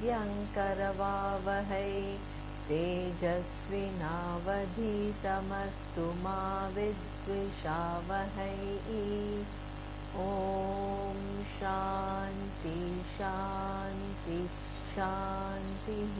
वीर्यङ्करवावहै तेजस्विनावधीतमस्तु मा विद्विषावहै ॐ शान्ति शान्ति शान्तिः।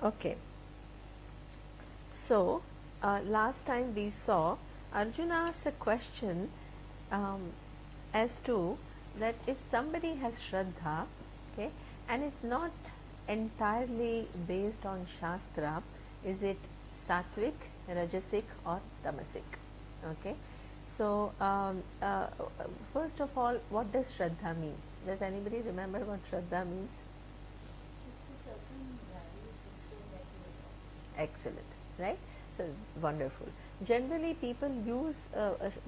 Okay, so last time we saw Arjuna asked a question as to that if somebody has Shraddha, okay, and is not entirely based on Shastra, is it Sattvic, Rajasic or Tamasic? Okay, so first of all, what does Shraddha mean? Does anybody remember what Shraddha means? Excellent, right? So wonderful. Generally, people use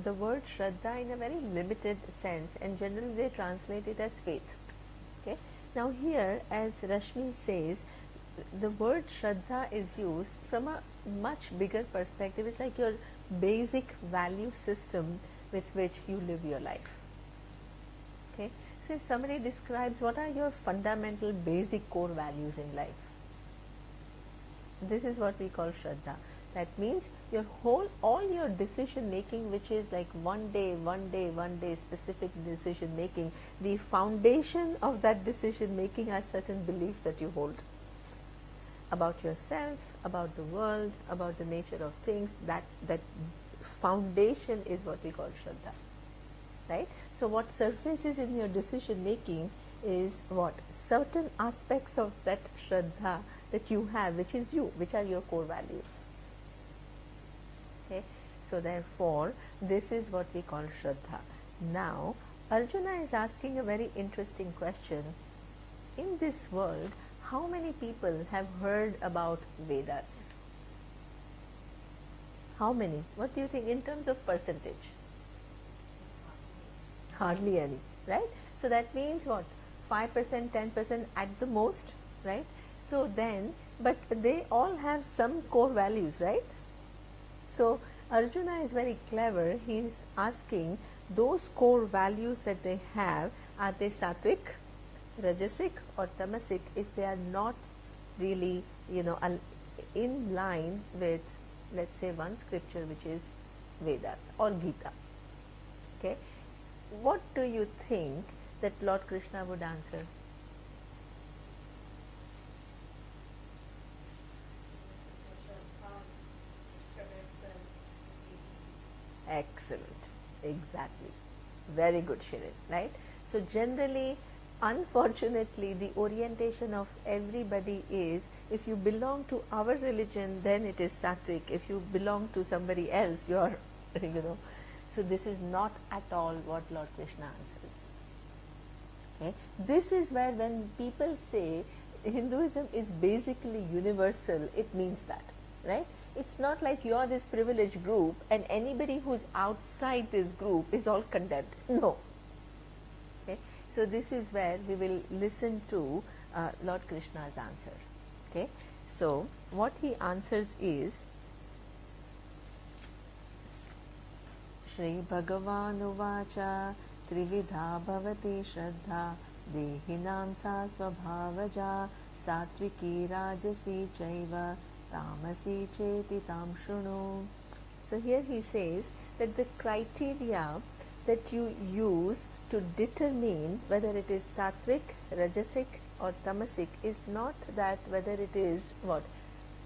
the word Shraddha in a very limited sense, and generally they translate it as faith. Okay. Now here, as Rashmi says, the word Shraddha is used from a much bigger perspective. It's like your basic value system with which you live your life. Okay. So if somebody describes what are your fundamental basic core values in life, this is what we call Shraddha. That means your whole, all your decision making, which is like one day specific decision making, the foundation of that decision making are certain beliefs that you hold about yourself, about the world, about the nature of things. That foundation is what we call Shraddha, right? So what surfaces in your decision making is what? Certain aspects of that Shraddha that you have, which is you, which are your core values. Okay, so therefore this is what we call Shraddha. Now Arjuna is asking a very interesting question. In this world, how many people have heard about Vedas? How many? What do you think in terms of percentage? Hardly any, right? So that means what? 5%, 10% at the most, right? So then, but they all have some core values, right? So Arjuna is very clever. He is asking those core values that they have, are they Sattvic, Rajasic or Tamasic, if they are not really, in line with, let's say, one scripture which is Vedas or Gita. Okay, what do you think that Lord Krishna would answer? Excellent, exactly, very good, Shirin, right? So generally, unfortunately, the orientation of everybody is, if you belong to our religion, then it is Sattvic. If you belong to somebody else, you are, so this is not at all what Lord Krishna answers. Okay, this is where when people say Hinduism is basically universal, it means that, right? It's not like you are this privileged group and anybody who's outside this group is all condemned. No. Okay, so this is where we will listen to Lord Krishna's answer. Okay, so what he answers is, Shri Bhagavan Uvacha Trividha Bhavati Shraddha Dehinam Sa Swabhavaja Satviki Rajasi Chaiva Tamasi Cheti Tam Shrunu. So here he says that the criteria that you use to determine whether it is Sattvic, Rajasic or Tamasic is not that whether it is what?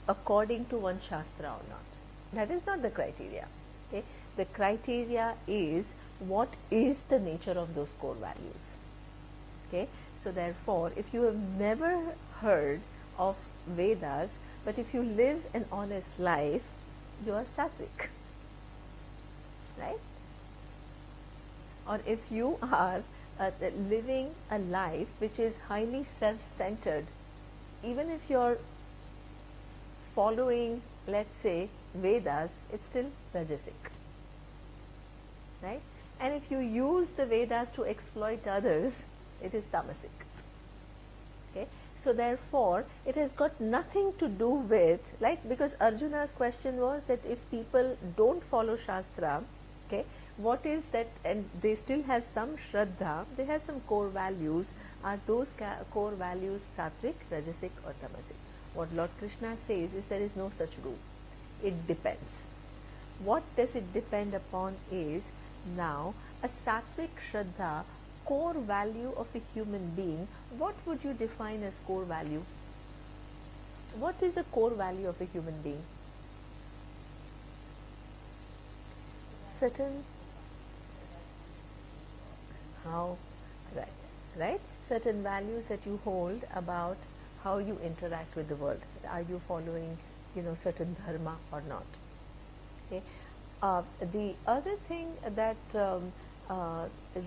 According to one Shastra or not. That is not the criteria. Okay? The criteria is what is the nature of those core values. Okay? So therefore, if you have never heard of Vedas, but if you live an honest life, you are Sattvic, right? Or if you are living a life which is highly self-centered, even if you're following let's say Vedas, it's still Rajasic, right? And if you use the Vedas to exploit others, it is Tamasic. Okay? So therefore, it has got nothing to do with, like, because Arjuna's question was that if people don't follow Shastra, okay, what is that, and they still have some Shraddha, they have some core values, are those core values Sattvic, Rajasic or Tamasic? What Lord Krishna says is there is no such rule. It depends. What does it depend upon is, now a Sattvic Shraddha, core value of a human being, what would you define as core value? What is a core value of a human being? Certain, how, right, certain values that you hold about how you interact with the world. Are you following, certain dharma or not? Okay. The other thing that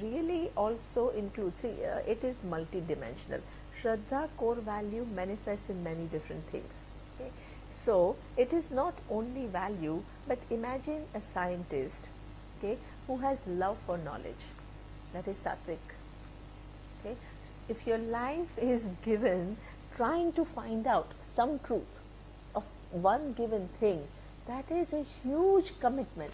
really also includes, see, it is multidimensional. Shraddha core value manifests in many different things. Okay. So it is not only value, but imagine a scientist, okay, who has love for knowledge. That is Sattvic. Okay. If your life is given trying to find out some truth of one given thing, that is a huge commitment.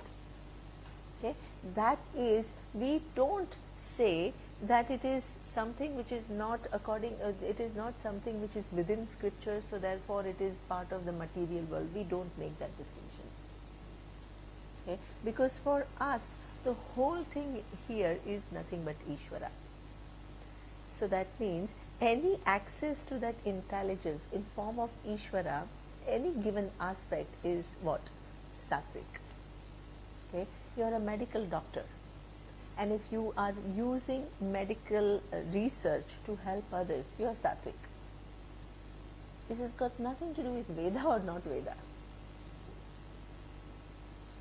Okay, that is, we don't say that it is something which is not according, it is not something which is within scripture, so therefore it is part of the material world. We don't make that distinction. Okay, because for us the whole thing here is nothing but Ishvara. So that means any access to that intelligence in form of Ishvara, any given aspect is what? Sattvic. Okay, you are a medical doctor, and if you are using medical research to help others, you are Sattvic. This has got nothing to do with Veda or not Veda.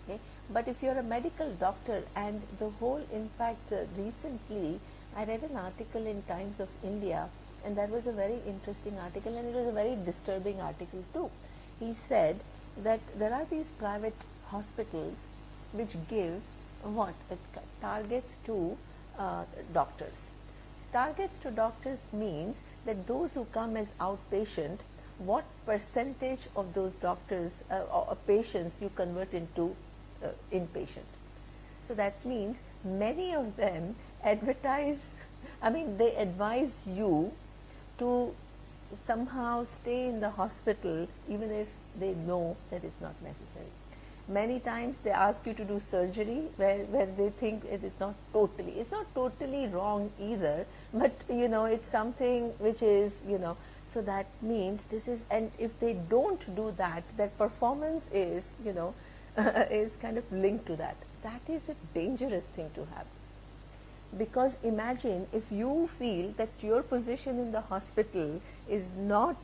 Okay, but if you are a medical doctor, and the whole, in fact, recently I read an article in Times of India, and that was a very interesting article, and it was a very disturbing article too. He said that there are these private hospitals which give what? Targets to doctors. Targets to doctors means that those who come as outpatient, what percentage of those doctors or patients you convert into inpatient. So that means many of them advertise, they advise you to somehow stay in the hospital even if they know that it's not necessary. Many times they ask you to do surgery where they think it is not totally, it's not totally wrong either, but it's something which is, so that means this is, and if they don't do that, that performance is, is kind of linked to that. That is a dangerous thing to have. Because imagine if you feel that your position in the hospital is not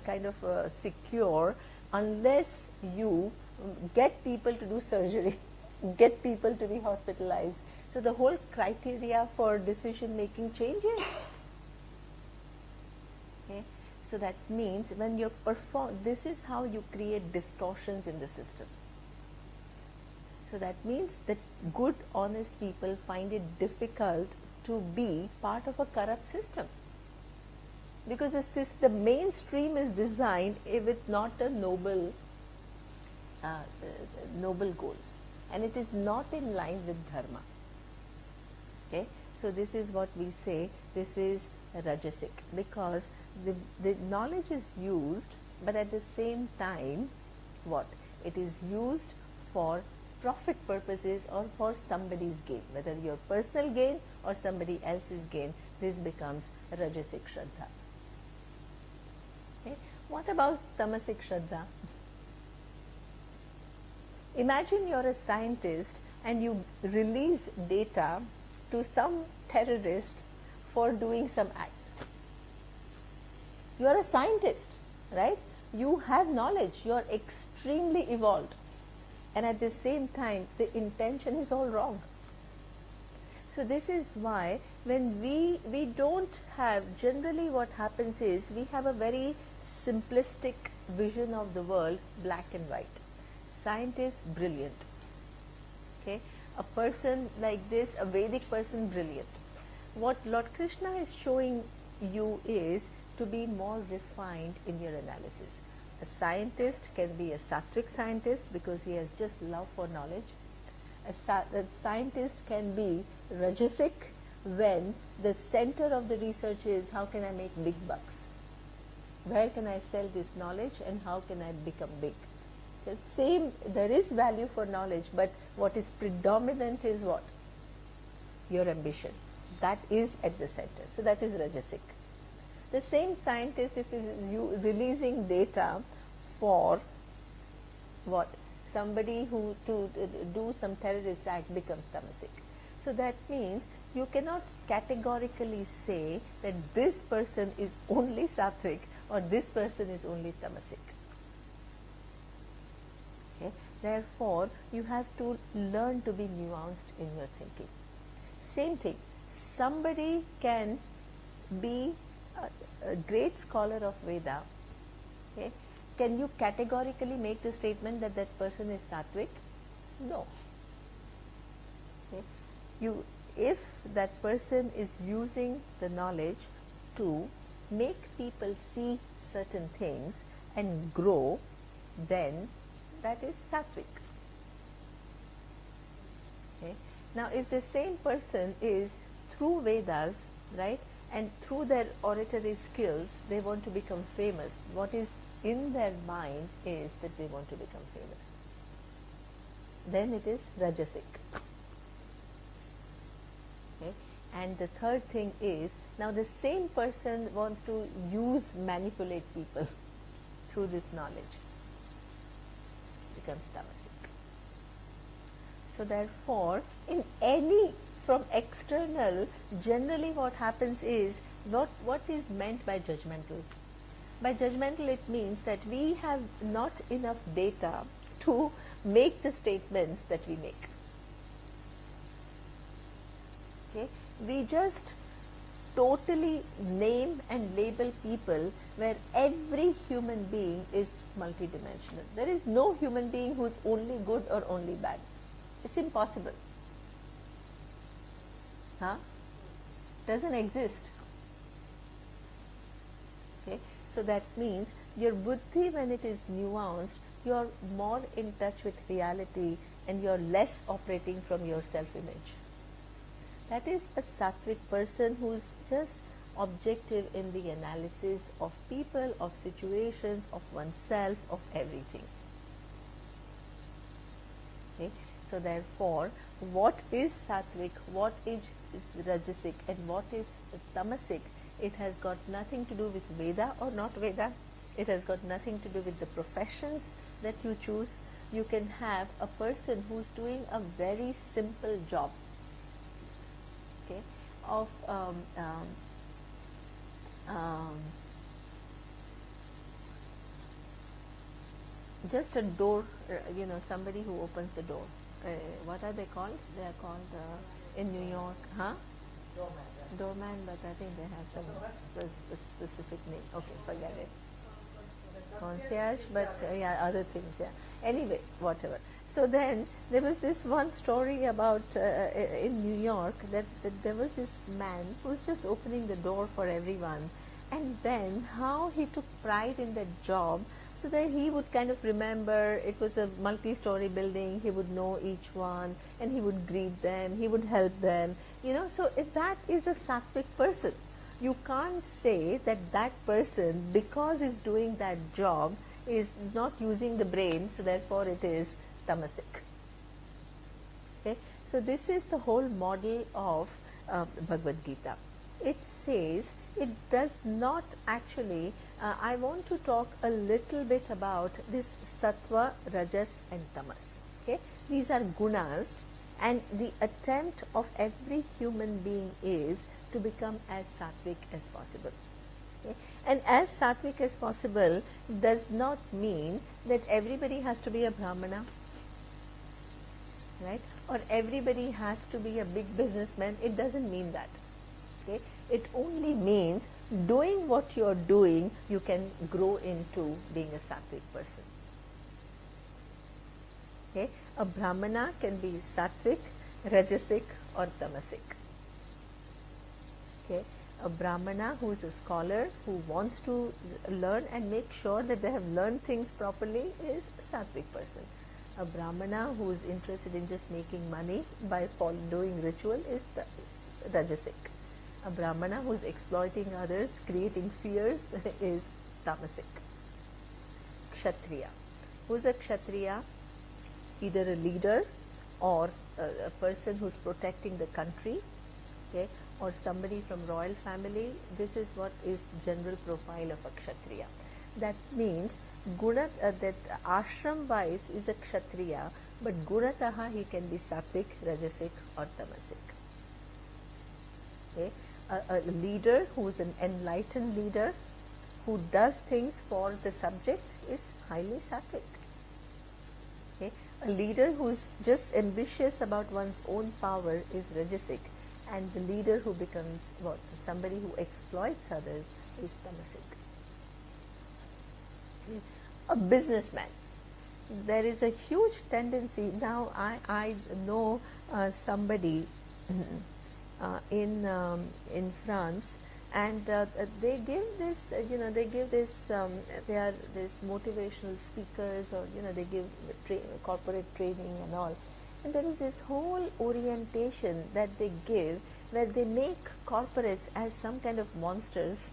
kind of secure unless you get people to do surgery, get people to be hospitalized. So the whole criteria for decision making changes. Okay? So that means when you perform, this is how you create distortions in the system. So that means that good, honest people find it difficult to be part of a corrupt system, because the mainstream is designed with not a noble goals, and it is not in line with dharma. Okay, so this is what we say. This is Rajasic, because the knowledge is used, but at the same time, what? It is used for profit purposes or for somebody's gain, whether your personal gain or somebody else's gain. This becomes Rajasic Shraddha. Okay. What about Tamasic Shraddha? Imagine you're a scientist and you release data to some terrorist for doing some act. You are a scientist, right? You have knowledge, you are extremely evolved, and at the same time the intention is all wrong. So this is why when we don't have, generally what happens is we have a very simplistic vision of the world black and white. Scientist, brilliant. Okay, a person like this, a Vedic person, brilliant. What Lord Krishna is showing you is to be more refined in your analysis. A scientist can be a sattvic scientist because he has just love for knowledge. A scientist can be rajasic when the center of the research is how can I make big bucks, where can I sell this knowledge, and how can I become big. The same, there is value for knowledge, but what is predominant is what? Your ambition. That is at the center. So that is rajasic. The same scientist, if is releasing data for what? Somebody who to do some terrorist act, becomes tamasic. So that means you cannot categorically say that this person is only sattvic or this person is only tamasic. Okay. Therefore, you have to learn to be nuanced in your thinking. Same thing, somebody can be a great scholar of Veda. Okay. Can you categorically make the statement that that person is sattvic? No. Okay. If that person is using the knowledge to make people see certain things and grow, then that is sattvic. Okay. Now, if the same person is through Vedas, right, and through their oratory skills, they want to become famous, what is in their mind is that they want to become famous, then it is rajasic. Okay. And the third thing is, now the same person wants to manipulate people through this knowledge, becomes tamasic. So therefore, in any, from external, generally what happens is, what is meant by judgmental? By judgmental, it means that we have not enough data to make the statements that we make. Okay. We just totally name and label people where every human being is multidimensional. There is no human being who is only good or only bad. It's impossible. Huh? Doesn't exist. Okay. So that means your buddhi, when it is nuanced, you are more in touch with reality and you are less operating from your self-image. That is a sattvic person who is just objective in the analysis of people, of situations, of oneself, of everything. Okay. So therefore, what is sattvic, what is rajasic, and what is tamasic, it has got nothing to do with Veda or not Veda. It has got nothing to do with the professions that you choose. You can have a person who is doing a very simple job, okay, of just a door, somebody who opens the door. What are they called? They are called in New York, huh? Doorman, but I think they have some specific name. Okay, forget it. Concierge, but yeah, other things, yeah. Anyway, whatever. So then there was this one story about in New York that there was this man who was just opening the door for everyone, and then how he took pride in that job, so that he would kind of remember it was a multi-story building, he would know each one and he would greet them, he would help them, so if that is a sattvic person. You can't say that that person, because he's doing that job, is not using the brain, so therefore it is tamasic. Okay? So this is the whole model of Bhagavad Gita. It says, it does not actually, I want to talk a little bit about this sattva, rajas and tamas. Okay? These are gunas, and the attempt of every human being is to become as sattvic as possible. Okay? And as sattvic as possible does not mean that everybody has to be a brahmana, right? Or everybody has to be a big businessman. It doesn't mean that. Okay? It only means doing what you're doing, you can grow into being a sattvic person. Okay? A brahmana can be sattvic, rajasic, or tamasic. Okay? A brahmana who is a scholar, who wants to learn and make sure that they have learned things properly, is a sattvic person. A brahmana who is interested in just making money by doing ritual is rajasic. A brahmana who is exploiting others, creating fears, is tamasic. Kshatriya. Who is a kshatriya? Either a leader or a person who is protecting the country, okay, or somebody from royal family. This is what is the general profile of a kshatriya. That means that ashram wise is a kshatriya, but gunataha he can be sattvic, rajasic, or tamasic. Okay? A leader who is an enlightened leader who does things for the subject is highly sattvic. Okay? A leader who is just ambitious about one's own power is rajasic, and the leader who becomes what? Somebody who exploits others is tamasic. Okay? A businessman. There is a huge tendency now. I know somebody in France, and they give this they are this motivational speakers, or they give corporate training and all, and there is this whole orientation that they give where they make corporates as some kind of monsters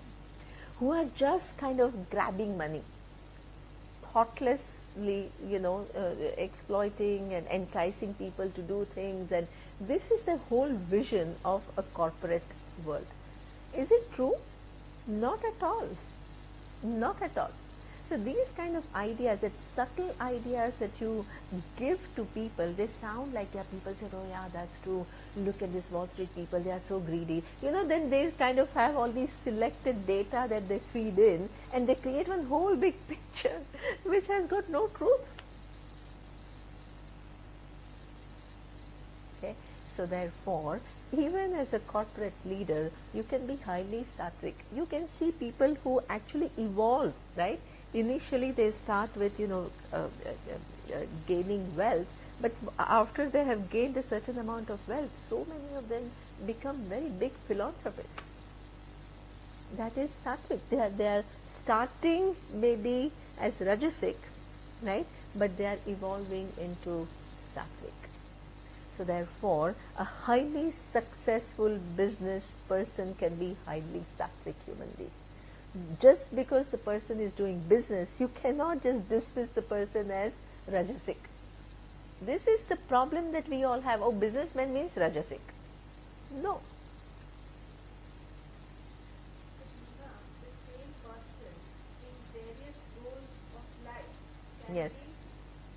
who are just kind of grabbing money, thoughtlessly, exploiting and enticing people to do things, and this is the whole vision of a corporate world. Is it true? Not at all. Not at all. So these kind of ideas, that subtle ideas that you give to people, they sound like, yeah, people say, oh yeah, that's true. Look at this Wall Street people, they are so greedy. Then they kind of have all these selected data that they feed in, and they create one whole big picture which has got no truth. Okay. So therefore, even as a corporate leader, you can be highly sattvic. You can see people who actually evolve, right? Initially they start with gaining wealth, but after they have gained a certain amount of wealth, so many of them become very big philanthropists. That is sattvic. They are starting maybe as rajasic, right? But they are evolving into sattvic. So therefore, a highly successful business person can be highly sattvic human being. Just because the person is doing business, you cannot just dismiss the person as rajasic. This is the problem that we all have. Oh, businessman means rajasic. No. The same person in various roles of life can Yes.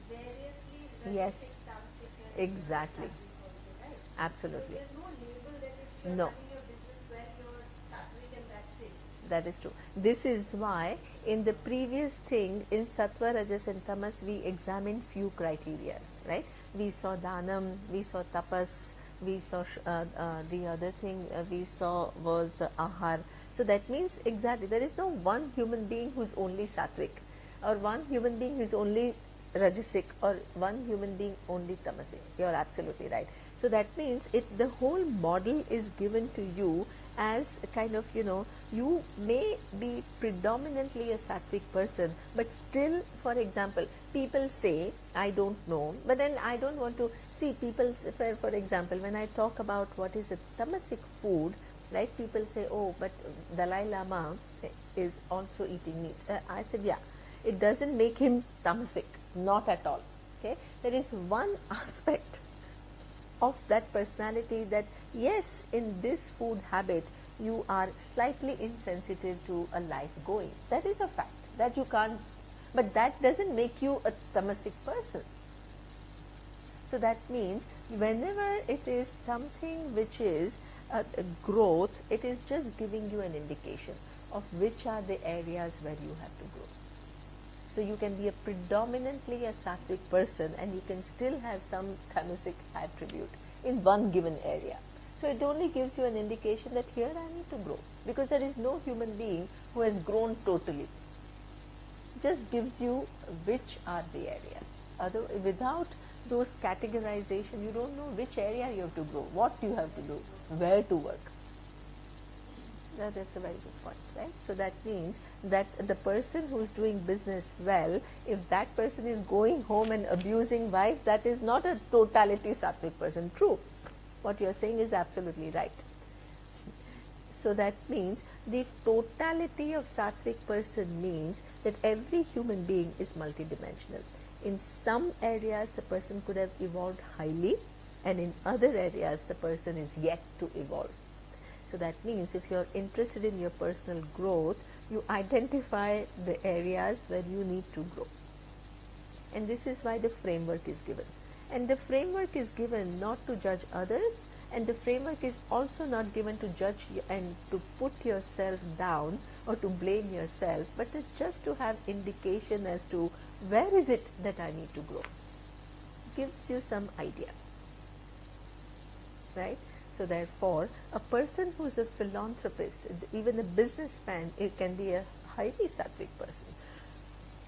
be variously Yes. rajasic, tamasic, and Exactly. sattvic also, right? Absolutely. So there's no label that if you're No. running your business well, you're sattvic and that's it. That is true. This is why in the previous thing, in Sattva, Rajas and Tamas, we examined few criteria, right? We saw Dhanam, we saw Tapas, we saw the other thing we saw was Ahar. So that means exactly there is no one human being who is only Sattvic, or one human being who is only Rajasic, or one human being only Tamasic. You are absolutely right. So that means the whole model is given to you as a kind of, you may be predominantly a sattvic person, but still, for example, people say, I don't know, but then I don't want to see people, for example, when I talk about what is a tamasic food, right, people say, oh, but Dalai Lama is also eating meat. I said, yeah, it doesn't make him tamasic, not at all. Okay, there is one aspect of that personality that yes, in this food habit you are slightly insensitive to a life going. That is a fact that you can't, but that doesn't make you a tamasic person. So that means whenever it is something which is a growth, it is just giving you an indication of which are the areas where you have to grow. So you can be a predominantly a sattvic person and you can still have some tamasic attribute in one given area. So it only gives you an indication that here I need to grow, because there is no human being who has grown totally. Just gives you which are the areas. Without those categorization, you don't know which area you have to grow, what you have to do, where to work. That's a very good point, right? So that means that the person who is doing business well, if that person is going home and abusing wife, that is not a totality sattvic person. True, what you are saying is absolutely right. So that means the totality of sattvic person means that every human being is multidimensional. In some areas the person could have evolved highly, and in other areas the person is yet to evolve. So that means if you are interested in your personal growth, you identify the areas where you need to grow. And this is why the framework is given. And the framework is given not to judge others, and the framework is also not given to judge and to put yourself down or to blame yourself, but just to have indication as to where is it that I need to grow. Gives you some idea, right? So therefore, a person who is a philanthropist, even a businessman, it can be a highly sattvic person.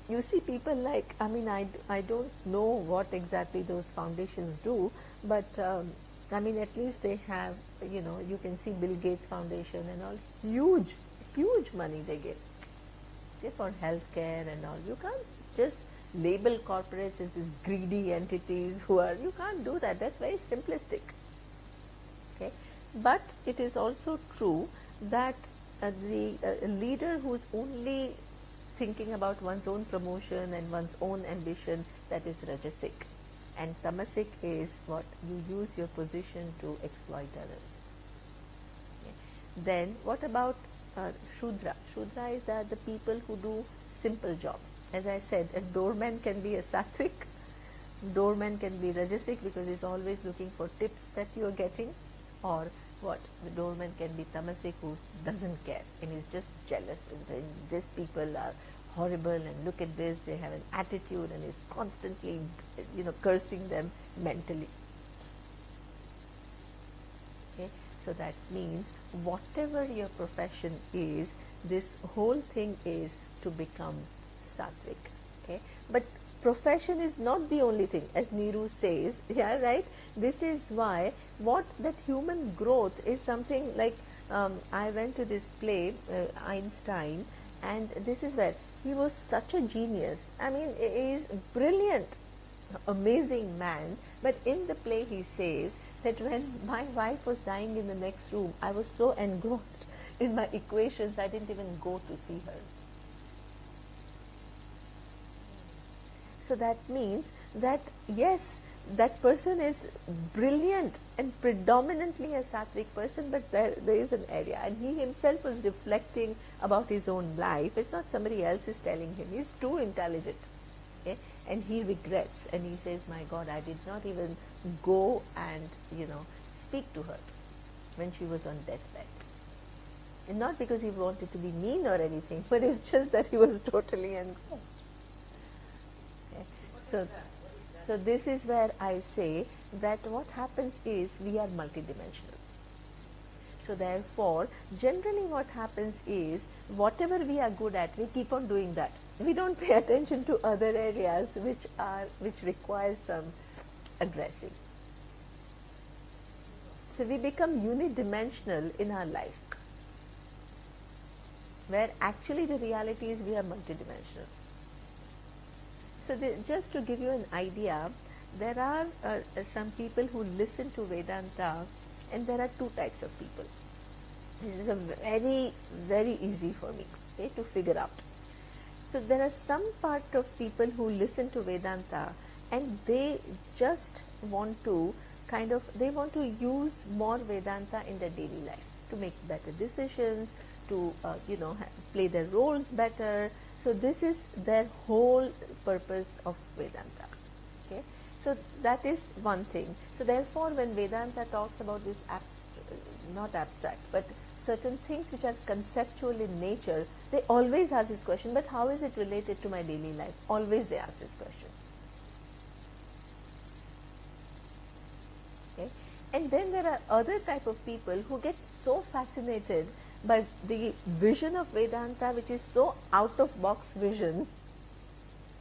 You see people like, I don't know what exactly those foundations do, but at least they have, you can see Bill Gates Foundation and all, huge money they give, okay, for healthcare and all. You can't just label corporates as these greedy entities you can't do that. That's very simplistic. Okay. But it is also true that the leader who is only thinking about one's own promotion and one's own ambition, that is rajasic, and tamasic is what you use your position to exploit others. Okay. Then what about Shudra? Shudra is the people who do simple jobs. As I said, a doorman can be a sattvic, doorman can be rajasic because he's always looking for tips that you are getting, or what, the doorman can be tamasic who doesn't care and is just jealous and saying these people are horrible and look at this, they have an attitude, and is constantly cursing them mentally. Okay. So that means whatever your profession is, this whole thing is to become sattvic. Okay. But profession is not the only thing, as Nehru says, yeah, right? This is why that human growth is something like, I went to this play, Einstein, and this is where he was such a genius. He is brilliant, amazing man, but in the play he says that when my wife was dying in the next room, I was so engrossed in my equations, I didn't even go to see her. So that means that yes, that person is brilliant and predominantly a sattvic person, but there is an area, and he himself was reflecting about his own life. It's not somebody else is telling him. He's too intelligent, okay? And he regrets, and he says, my God, I did not even go and speak to her when she was on deathbed. And not because he wanted to be mean or anything, but it's just that he was totally engrossed. So this is where I say that what happens is we are multidimensional. So therefore, generally what happens is whatever we are good at, we keep on doing that. We don't pay attention to other areas which require some addressing. So we become unidimensional in our life, where actually the reality is we are multidimensional. So just to give you an idea, there are some people who listen to Vedanta, and there are two types of people. This is a very, very easy for me, okay, to figure out. So there are some part of people who listen to Vedanta and they just want to they want to use more Vedanta in their daily life to make better decisions, to play their roles better. So this is their whole purpose of Vedanta. Okay, so that is one thing. So therefore, when Vedanta talks about this not abstract, but certain things which are conceptual in nature, they always ask this question, but how is it related to my daily life? Always they ask this question. Okay, And then there are other type of people who get so fascinated by the vision of Vedanta, which is so out of box vision.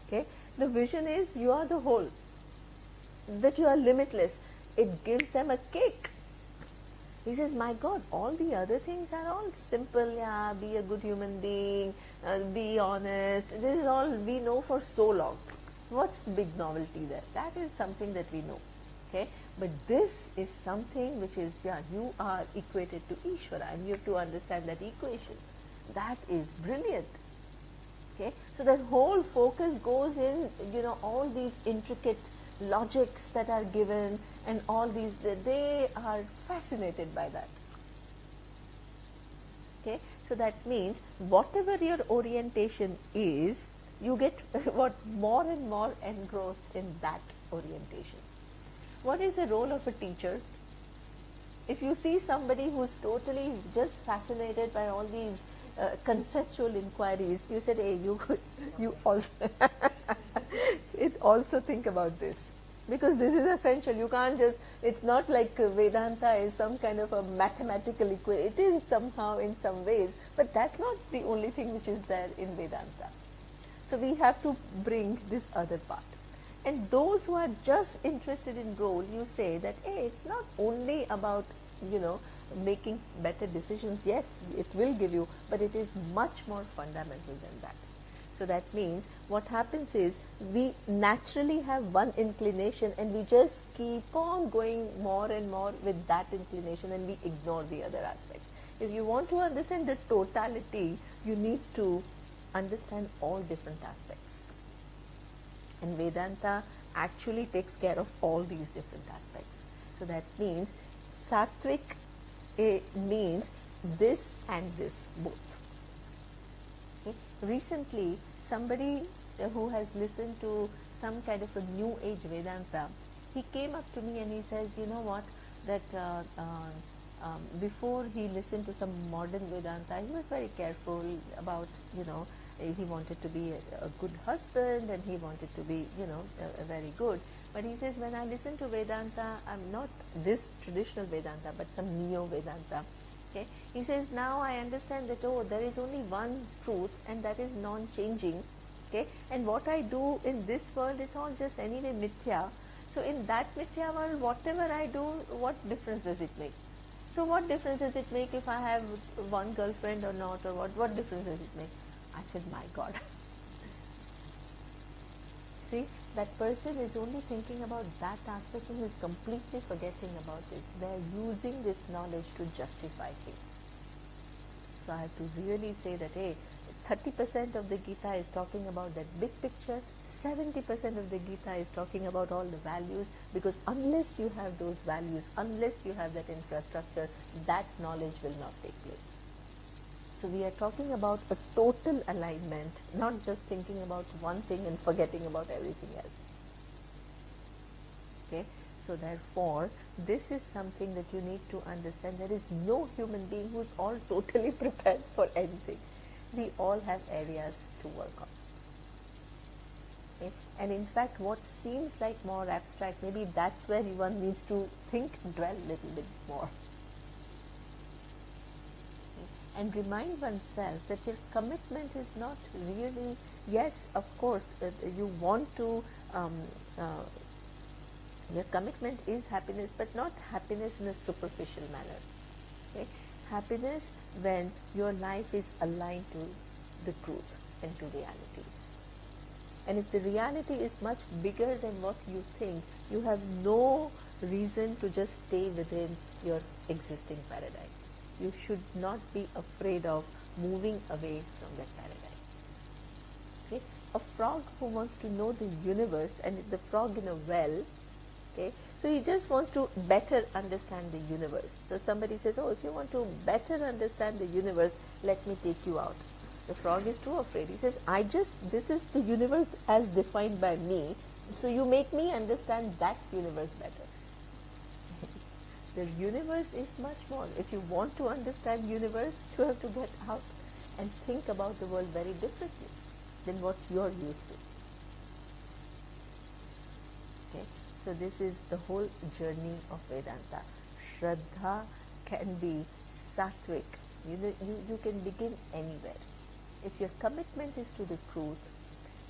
Okay, the vision is you are the whole, that you are limitless. It gives them a kick. He says, my God, all the other things are all simple. Yeah, be a good human being, be honest. This is all we know for so long. What's the big novelty there? That is something that we know. Okay, but this is something which is, yeah, you are equated to Ishvara, and you have to understand that equation. That is brilliant. Okay, so that whole focus goes in, all these intricate logics that are given, and all these, they are fascinated by that. Okay, so that means whatever your orientation is, you get what more and more engrossed in that orientation. What is the role of a teacher? If you see somebody who's totally just fascinated by all these conceptual inquiries, you said, hey, you also it also think about this, because this is essential. You can't just, it's not like Vedanta is some kind of a mathematical equation. It is somehow in some ways, but that's not the only thing which is there in Vedanta. So we have to bring this other part. And those who are just interested in goal, you say that, hey, it's not only about, making better decisions. Yes, it will give you, but it is much more fundamental than that. So that means what happens is we naturally have one inclination, and we just keep on going more and more with that inclination, and we ignore the other aspect. If you want to understand the totality, you need to understand all different aspects. And Vedanta actually takes care of all these different aspects. So that means Sattvic means this and this both. Okay. Recently, somebody who has listened to some kind of a new age Vedanta, he came up to me and he says, you know what, that before he listened to some modern Vedanta, he was very careful about, he wanted to be a good husband, and he wanted to be, very good. But he says, when I listen to Vedanta, I'm not this traditional Vedanta, but some neo-Vedanta. Okay? He says, now I understand that, there is only one truth, and that is non-changing. Okay? And what I do in this world is all just anyway mithya. So in that mithya world, whatever I do, what difference does it make? So what difference does it make if I have one girlfriend or not, or what difference does it make? I said, my God. See, that person is only thinking about that aspect and is completely forgetting about this. They are using this knowledge to justify things. So I have to really say that, hey, 30% of the Gita is talking about that big picture, 70% of the Gita is talking about all the values, because unless you have those values, unless you have that infrastructure, that knowledge will not take place. So we are talking about a total alignment, not just thinking about one thing and forgetting about everything else. Okay? So therefore, this is something that you need to understand. There is no human being who is all totally prepared for anything. We all have areas to work on. Okay? And in fact, what seems like more abstract, maybe that's where one needs to think, dwell a little bit more. And remind oneself that your commitment is not really, yes, of course, you want to, your commitment is happiness, but not happiness in a superficial manner. Okay? Happiness when your life is aligned to the truth and to realities. And if the reality is much bigger than what you think, you have no reason to just stay within your existing paradigm. You should not be afraid of moving away from that paradigm. Okay? A frog who wants to know the universe, and the frog in a well, okay, so he just wants to better understand the universe. So somebody says, oh, if you want to better understand the universe, let me take you out. The frog is too afraid. He says, this is the universe as defined by me, so you make me understand that universe better. The universe is much more. If you want to understand universe, you have to get out and think about the world very differently than what you're used to. Okay? So this is the whole journey of Vedanta. Shraddha can be sattvic. You can begin anywhere. If your commitment is to the truth,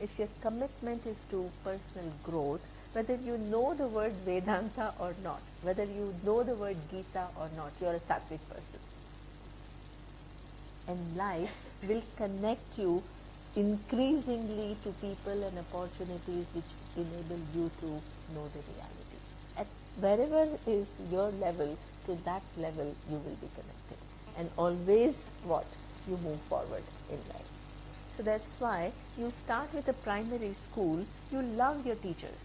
if your commitment is to personal growth, whether you know the word Vedanta or not, whether you know the word Gita or not, you are a sattvic person. And life will connect you increasingly to people and opportunities which enable you to know the reality. At wherever is your level, to that level you will be connected. And always what? You move forward in life. So that's why you start with a primary school, you love your teachers,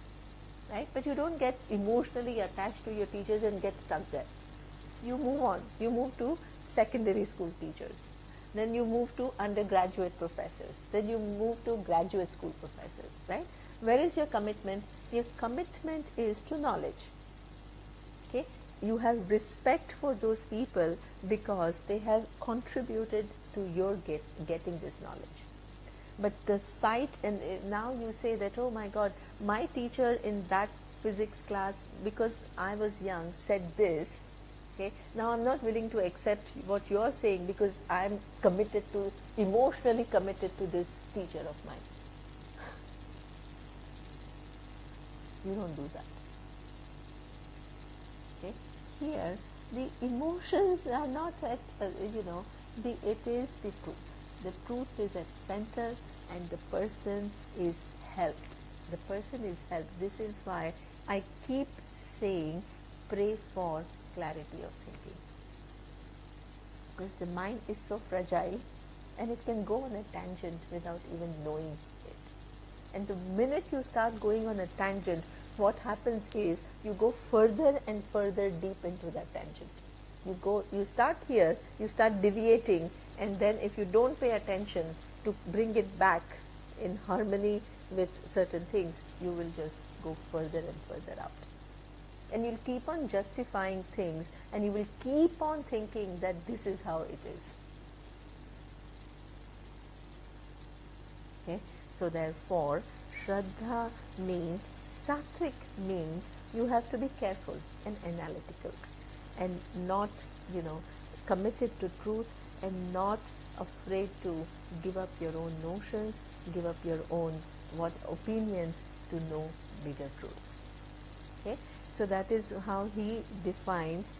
right? But you don't get emotionally attached to your teachers and get stuck there. You move on, you move to secondary school teachers. Then you move to undergraduate professors. Then you move to graduate school professors, right? Where is your commitment? Your commitment is to knowledge. Okay? You have respect for those people because they have contributed to your getting this knowledge. But the sight, and now you say that, oh my God, my teacher in that physics class, because I was young, said this. Okay, now I'm not willing to accept what you are saying because I'm committed to, emotionally committed to this teacher of mine. You don't do that. Okay, here the emotions are not at, it is the truth. The truth is at center and the person is helped. The person is helped. This is why I keep saying pray for clarity of thinking. Because the mind is so fragile and it can go on a tangent without even knowing it. And the minute you start going on a tangent, what happens is you go further and further deep into that tangent. You start here, you start deviating, and then if you don't pay attention to bring it back in harmony with certain things, you will just go further and further out. And you'll keep on justifying things and you will keep on thinking that this is how it is. Okay? So therefore, Shraddha means, sattvic means you have to be careful and analytical and not, committed to truth and not afraid to give up your own notions, give up your own opinions to know bigger truths. Okay? So that is how he defines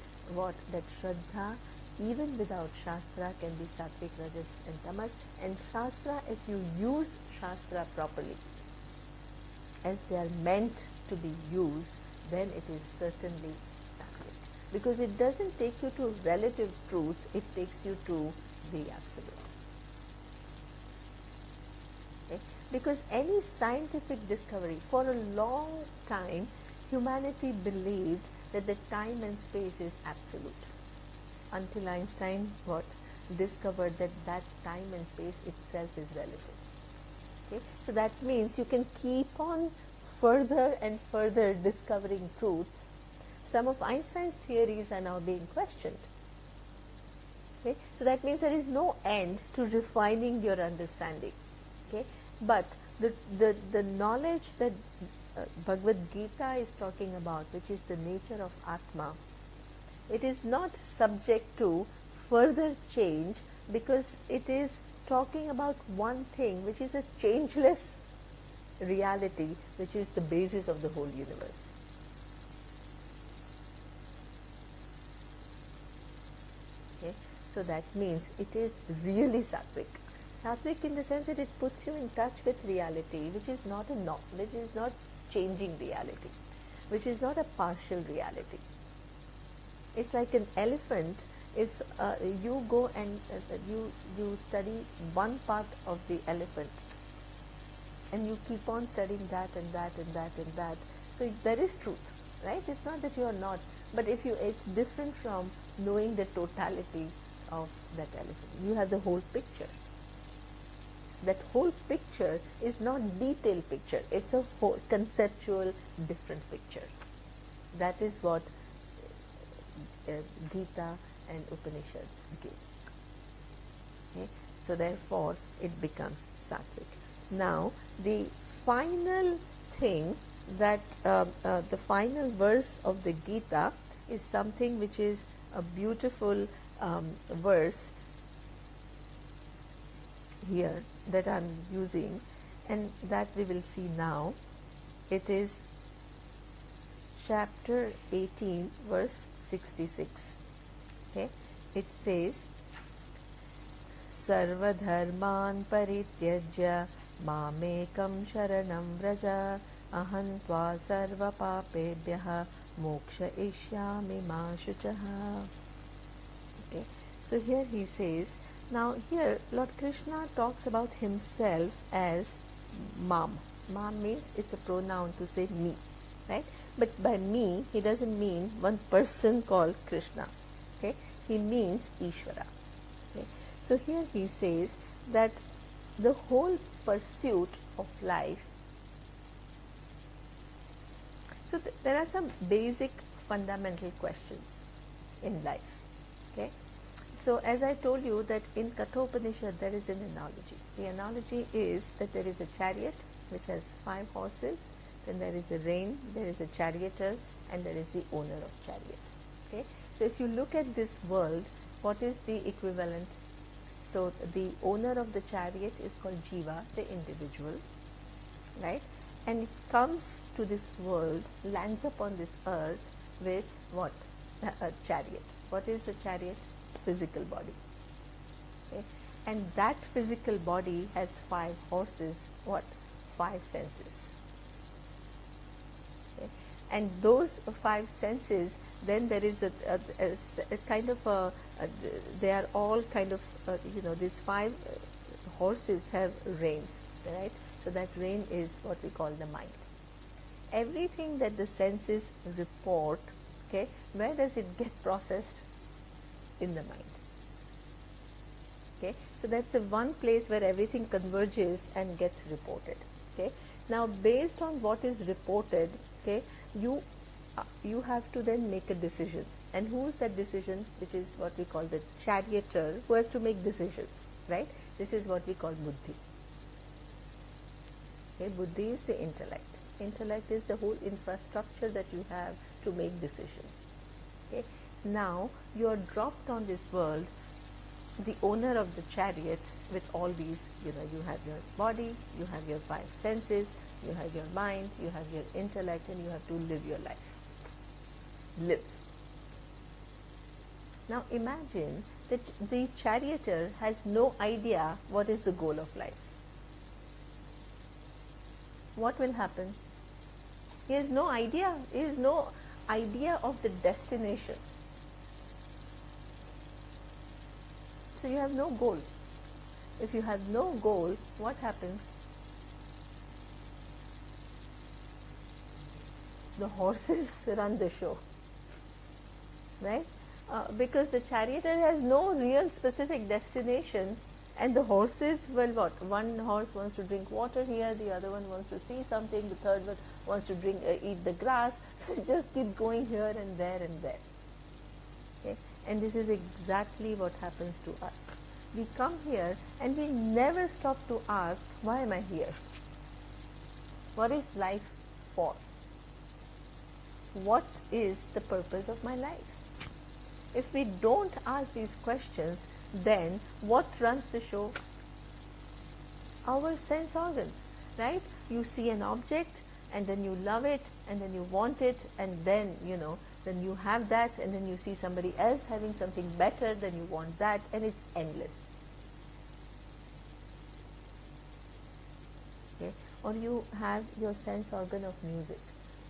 that Shraddha, even without Shastra, can be Sattvic, Rajas and Tamas. And Shastra, if you use Shastra properly, as they are meant to be used, then it is certainly Sattvic. Because it doesn't take you to relative truths, it takes you to the absolute. Okay? Because any scientific discovery, for a long time, humanity believed that the time and space is absolute. Until Einstein discovered that time and space itself is relative. Okay? So that means you can keep on further and further discovering truths. Some of Einstein's theories are now being questioned. Okay? So that means there is no end to refining your understanding. Okay? But the knowledge that Bhagavad Gita is talking about, which is the nature of Atma, it is not subject to further change because it is talking about one thing, which is a changeless reality, which is the basis of the whole universe. Okay? So that means it is really Sattvic. Sattvic in the sense that it puts you in touch with reality, which is not which is not changing reality, which is not a partial reality. It's like an elephant. If you go and you study one part of the elephant and you keep on studying that and that and that and that, so there is truth, right? It's not that you are not, but it's different from knowing the totality of that elephant. You have the whole picture. That whole picture is not detailed picture, it's a whole conceptual different picture. That is what Gita and Upanishads give. Okay? So therefore it becomes Sattvic. Now the final thing that the final verse of the Gita is something which is a beautiful verse here that I am using, and that we will see now. It is chapter 18 verse 66. Okay, it says, Sarvadharman parityajya mamekam sharanam vraja aham tva sarva papebhyah moksha ishyami ma shuchaha. Okay, so here he says, now here Lord Krishna talks about himself as Mam. Mam means it's a pronoun to say me, right? But by me, he doesn't mean one person called Krishna. Okay, he means Ishvara. Okay, so here he says that the whole pursuit of life. So there are some basic fundamental questions in life. Okay, so as I told you that in Kathopanishad there is an analogy. The analogy is that there is a chariot which has 5 horses, then there is a rein, there is a charioteer, and there is the owner of chariot. Okay, so if you look at this world, what is the equivalent? So the owner of the chariot is called Jiva, the individual, right? And it comes to this world, lands upon this earth with what? A chariot. What is the chariot? Physical body. Okay? And that physical body has 5 horses, what? 5 senses. Okay? And those 5 senses, then there is a kind of they are all kind of, these 5 horses have reins, right? So that rein is what we call the mind. Everything that the senses report, okay, where does it get processed? In the mind. Okay, so that's the one place where everything converges and gets reported. Okay, now based on what is reported, okay, you have to then make a decision. And who is that decision? Which is what we call the charioteer, who has to make decisions, right? This is what we call buddhi. Okay, buddhi is the intellect. Intellect is the whole infrastructure that you have to make decisions. Okay, now you are dropped on this world, the owner of the chariot, with all these, you have your body, you have your 5 senses, you have your mind, you have your intellect, and you have to live your life. Live. Now imagine that the charioteer has no idea what is the goal of life. What will happen? He has no idea. He has no idea of the destination. So you have no goal. If you have no goal, what happens? The horses run the show, right? Because the charioteer has no real specific destination, and the horses, well, what? One horse wants to drink water here, the other one wants to see something, the third one wants to eat the grass. So it just keeps going here and there and there. Okay? And this is exactly what happens to us. We come here and we never stop to ask, why am I here? What is life for? What is the purpose of my life? If we don't ask these questions, then what runs the show? Our sense organs, right? You see an object and then you love it and then you want it, and then then you have that, and then you see somebody else having something better, then you want that, and it's endless. Okay? Or you have your sense organ of music.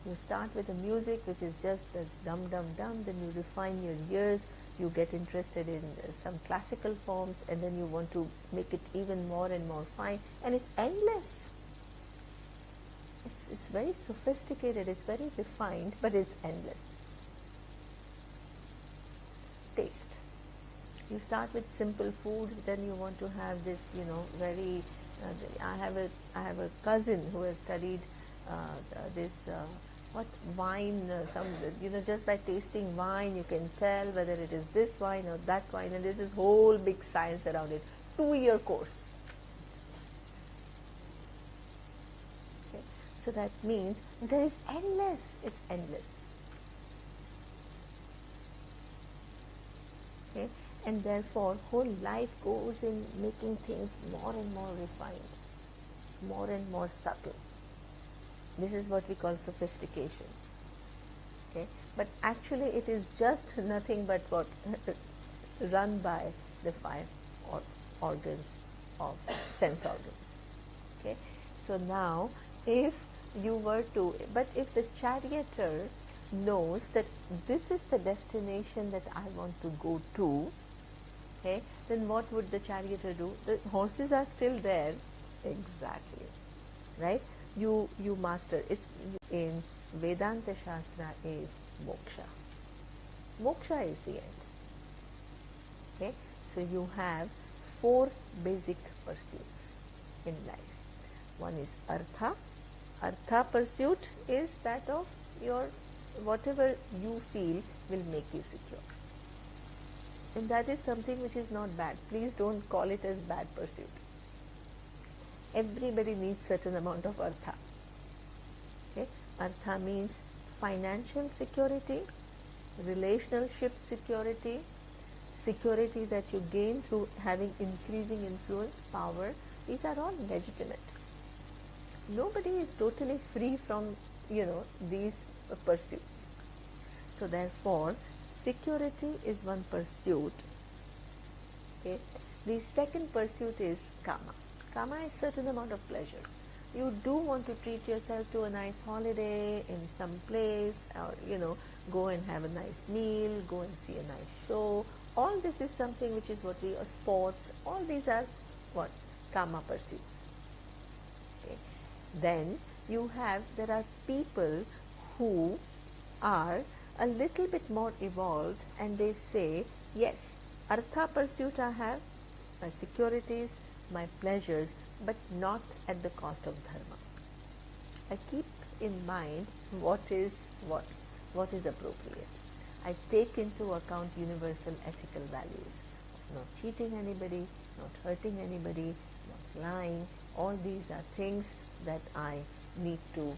You start with a music which is just that's dum dum dum, then you refine your ears, you get interested in some classical forms, and then you want to make it even more and more fine, and it's endless. It's very sophisticated, it's very refined, but it's endless. Taste. You start with simple food, then you want to have this, very. I have a cousin who has studied this. What wine? Just by tasting wine, you can tell whether it is this wine or that wine, and there's this whole big science around it. 2-year course. Okay. So that means there is endless. It's endless. Okay? And therefore, whole life goes in making things more and more refined, more and more subtle. This is what we call sophistication. Okay? But actually, it is just nothing but what run by the five organs of sense organs. Okay? So now, if you were to, but if the charioteer knows that this is the destination that I want to go to, okay, then what would the charioteer do? The horses are still there, exactly, right? You master. It's in Vedanta Shastra is moksha. Moksha is the end. Okay, so you have four basic pursuits in life. One is artha. Artha pursuit is that of your whatever you feel will make you secure. And that is something which is not bad. Please don't call it as bad pursuit. Everybody needs certain amount of artha. Okay? Artha means financial security, relationship security, security that you gain through having increasing influence, power. These are all legitimate. Nobody is totally free from, these pursuits. So therefore, security is one pursuit. Okay. The second pursuit is kama. Kama is certain amount of pleasure. You do want to treat yourself to a nice holiday in some place, or go and have a nice meal, go and see a nice show. All this is something which is what we sports. All these are what kama pursuits. Okay. Then there are people who are a little bit more evolved, and they say, yes, artha pursuit I have, my securities, my pleasures, but not at the cost of dharma. I keep in mind what is appropriate. I take into account universal ethical values of not cheating anybody, not hurting anybody, not lying. All these are things that I need to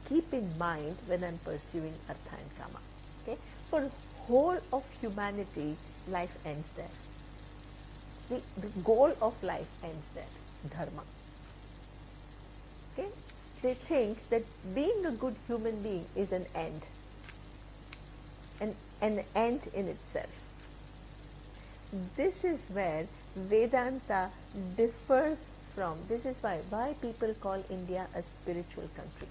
keep in mind when I am pursuing artha and kama. Okay? For whole of humanity, life ends there. The goal of life ends there, dharma. Okay? They think that being a good human being is an end, an end in itself. This is where Vedanta differs from. This is why people call India a spiritual country.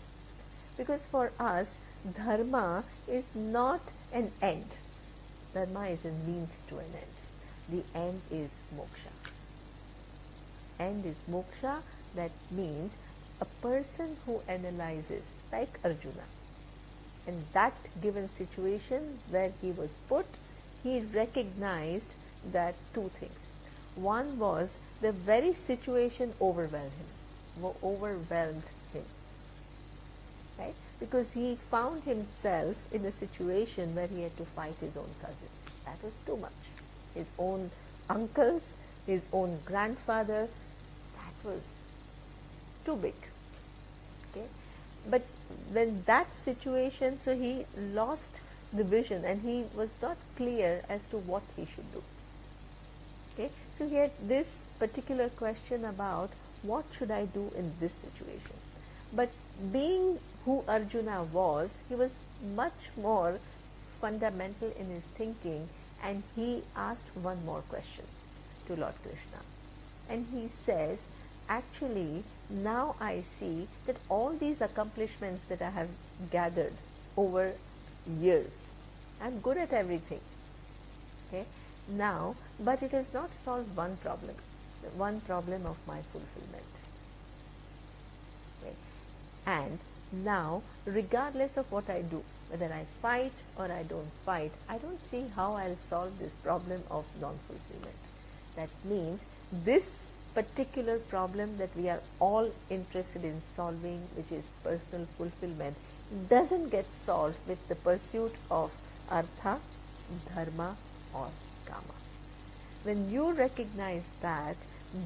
Because for us, dharma is not an end. Dharma is a means to an end. The end is moksha. End is moksha. That means a person who analyzes, like Arjuna, in that given situation where he was put, he recognized that two things. One was the very situation overwhelmed him. Right? Because he found himself in a situation where he had to fight his own cousins. That was too much. His own uncles, his own grandfather, that was too big. Okay? But when that situation, so he lost the vision and he was not clear as to what he should do. Okay? So he had this particular question about what should I do in this situation. But being who Arjuna was, he was much more fundamental in his thinking, and he asked one more question to Lord Krishna. And he says, actually, now I see that all these accomplishments that I have gathered over years, I'm good at everything. Okay? Now, but it has not solved one problem, the one problem of my fulfillment. Okay? And now, regardless of what I do, whether I fight or I don't fight, I don't see how I'll solve this problem of non-fulfillment. That means this particular problem that we are all interested in solving, which is personal fulfillment, doesn't get solved with the pursuit of artha, dharma or kama. When you recognize that,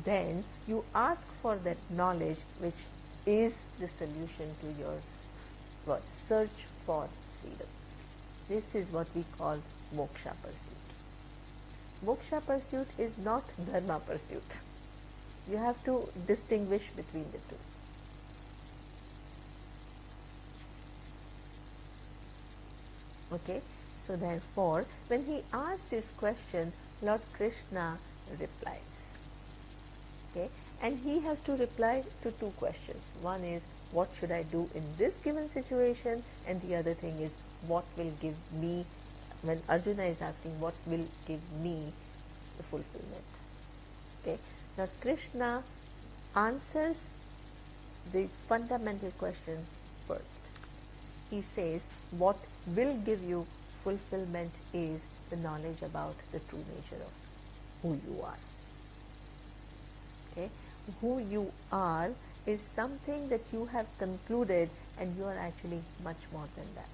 then you ask for that knowledge which is the solution to your search for freedom. This is what we call moksha pursuit. Moksha pursuit is not dharma pursuit. You have to distinguish between the two. Okay, so therefore, when he asks this question, Lord Krishna replies. Okay, and he has to reply to two questions. One is, what should I do in this given situation? And the other thing is, what will give me, when Arjuna is asking, what will give me the fulfillment? Okay, now Krishna answers the fundamental question first. He says, what will give you fulfillment is the knowledge about the true nature of who you are. Okay, who you are is something that you have concluded, and you are actually much more than that.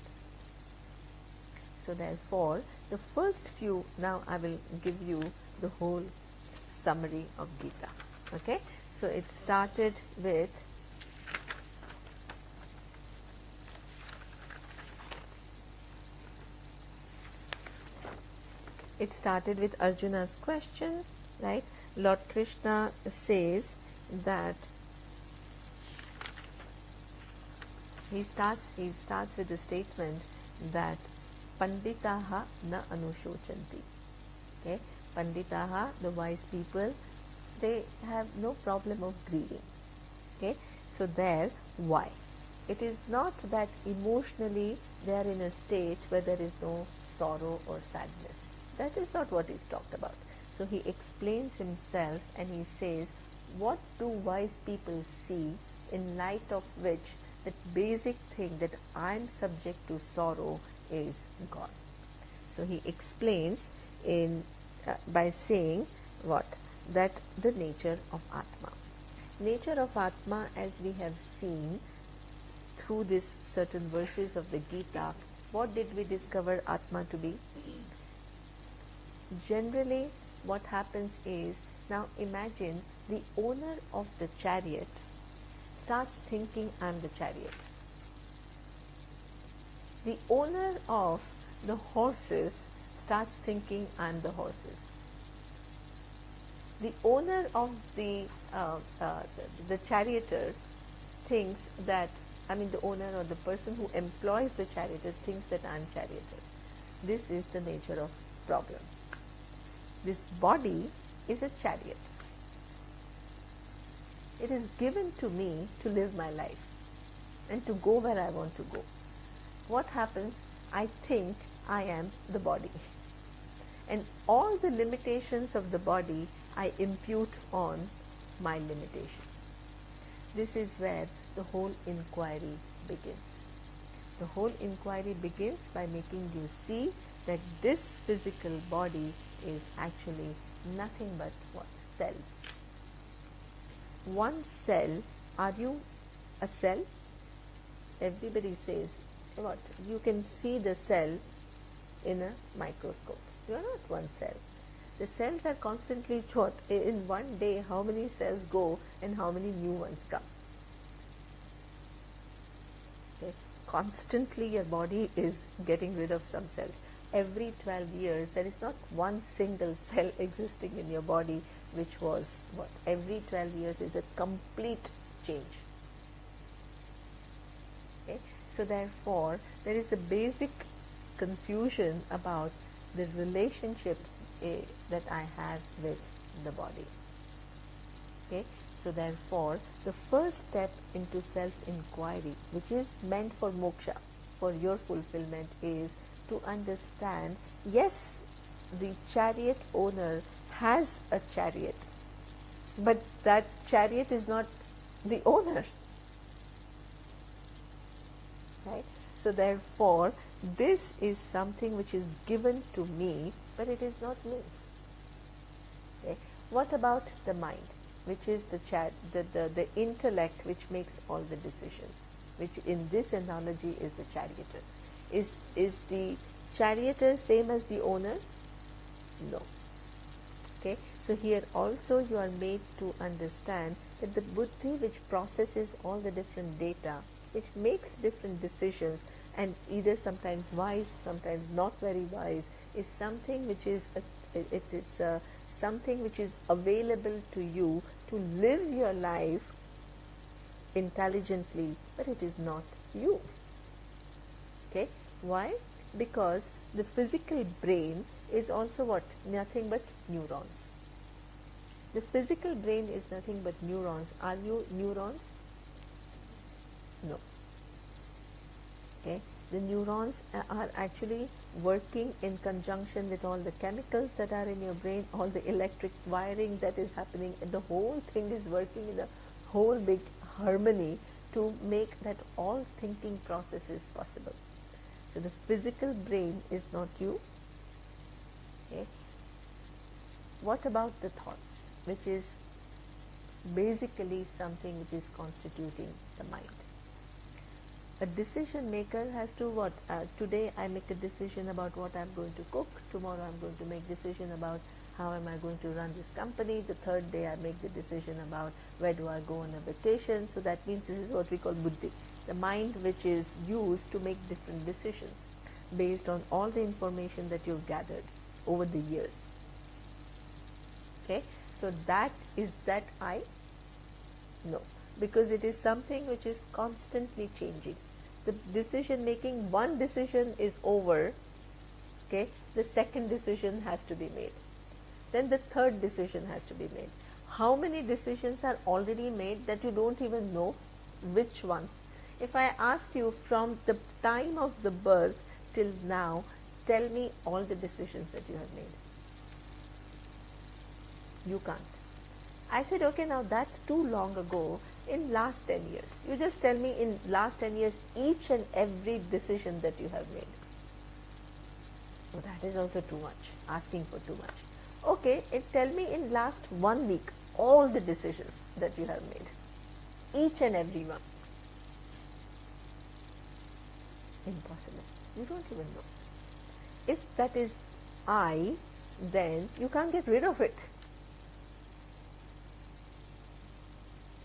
So therefore, the first few, now I will give you the whole summary of Gita. Okay, so it started with Arjuna's question, right? Lord Krishna says that he starts with the statement that Panditaha na anushocanti. Okay, Panditaha, the wise people, they have no problem of grieving. Okay, so there, why? It is not that emotionally they are in a state where there is no sorrow or sadness. That is not what is talked about. So he explains himself and he says, what do wise people see in light of which that basic thing that I am subject to sorrow is gone. So he explains in by saying what? That the nature of Atma. Nature of Atma, as we have seen through these certain verses of the Gita, what did we discover Atma to be? Generally, what happens is, now imagine the owner of the chariot starts thinking, I am the chariot. The owner of the horses starts thinking, I am the horses. The owner of the charioteer thinks that, the owner or the person who employs the charioteer thinks that I am charioteer. This is the nature of problem. This body is a chariot. It is given to me to live my life and to go where I want to go. What happens? I think I am the body. And all the limitations of the body I impute on my limitations. This is where the whole inquiry begins. The whole inquiry begins by making you see that this physical body is actually nothing but what? Cells. One cell, are you a cell? Everybody says, what? You can see the cell in a microscope. You are not one cell. The cells are constantly what? In one day, how many cells go and how many new ones come? Okay. Constantly your body is getting rid of some cells. Every 12 years, there is not one single cell existing in your body which was what? Every 12 years is a complete change. Okay. So therefore, there is a basic confusion about the relationship that I have with the body. Okay. So therefore, the first step into self-inquiry, which is meant for moksha, for your fulfillment, is to understand, yes, the chariot owner has a chariot, but that chariot is not the owner. Right? So therefore, this is something which is given to me, but it is not me. Okay? What about the mind, which is the intellect which makes all the decisions, which in this analogy is the charioteer. Is the charioteer same as the owner? No. Okay, so here also you are made to understand that the buddhi which processes all the different data, which makes different decisions, and either sometimes wise, sometimes not very wise, is something which is something which is available to you to live your life intelligently, but it is not you. Okay, why? Because the physical brain is also what? Nothing but neurons. The physical brain is nothing but neurons. Are you neurons? No. Okay, the neurons are actually working in conjunction with all the chemicals that are in your brain, all the electric wiring that is happening, and the whole thing is working in a whole big harmony to make that all thinking process is possible. So the physical brain is not you. Okay. What about the thoughts, which is basically something which is constituting the mind? A decision maker has to what? Today I make a decision about what I'm going to cook. Tomorrow I'm going to make decision about how am I going to run this company. The third day I make the decision about where do I go on a vacation. So that means this is what we call buddhi, the mind which is used to make different decisions based on all the information that you've gathered over the years. Okay, so that is that I? No, because it is something which is constantly changing. The decision making, one decision is over, okay, the second decision has to be made, then the third decision has to be made. How many decisions are already made that you don't even know which ones? If I asked you from the time of the birth till now, tell me all the decisions that you have made. You can't. I said, okay, now that's too long ago. In last 10 years, you just tell me in last 10 years each and every decision that you have made. Well, that is also too much, asking for too much. Okay, tell me in last 1 week all the decisions that you have made, each and every one. Impossible. You don't even know. If that is I, then you can't get rid of it.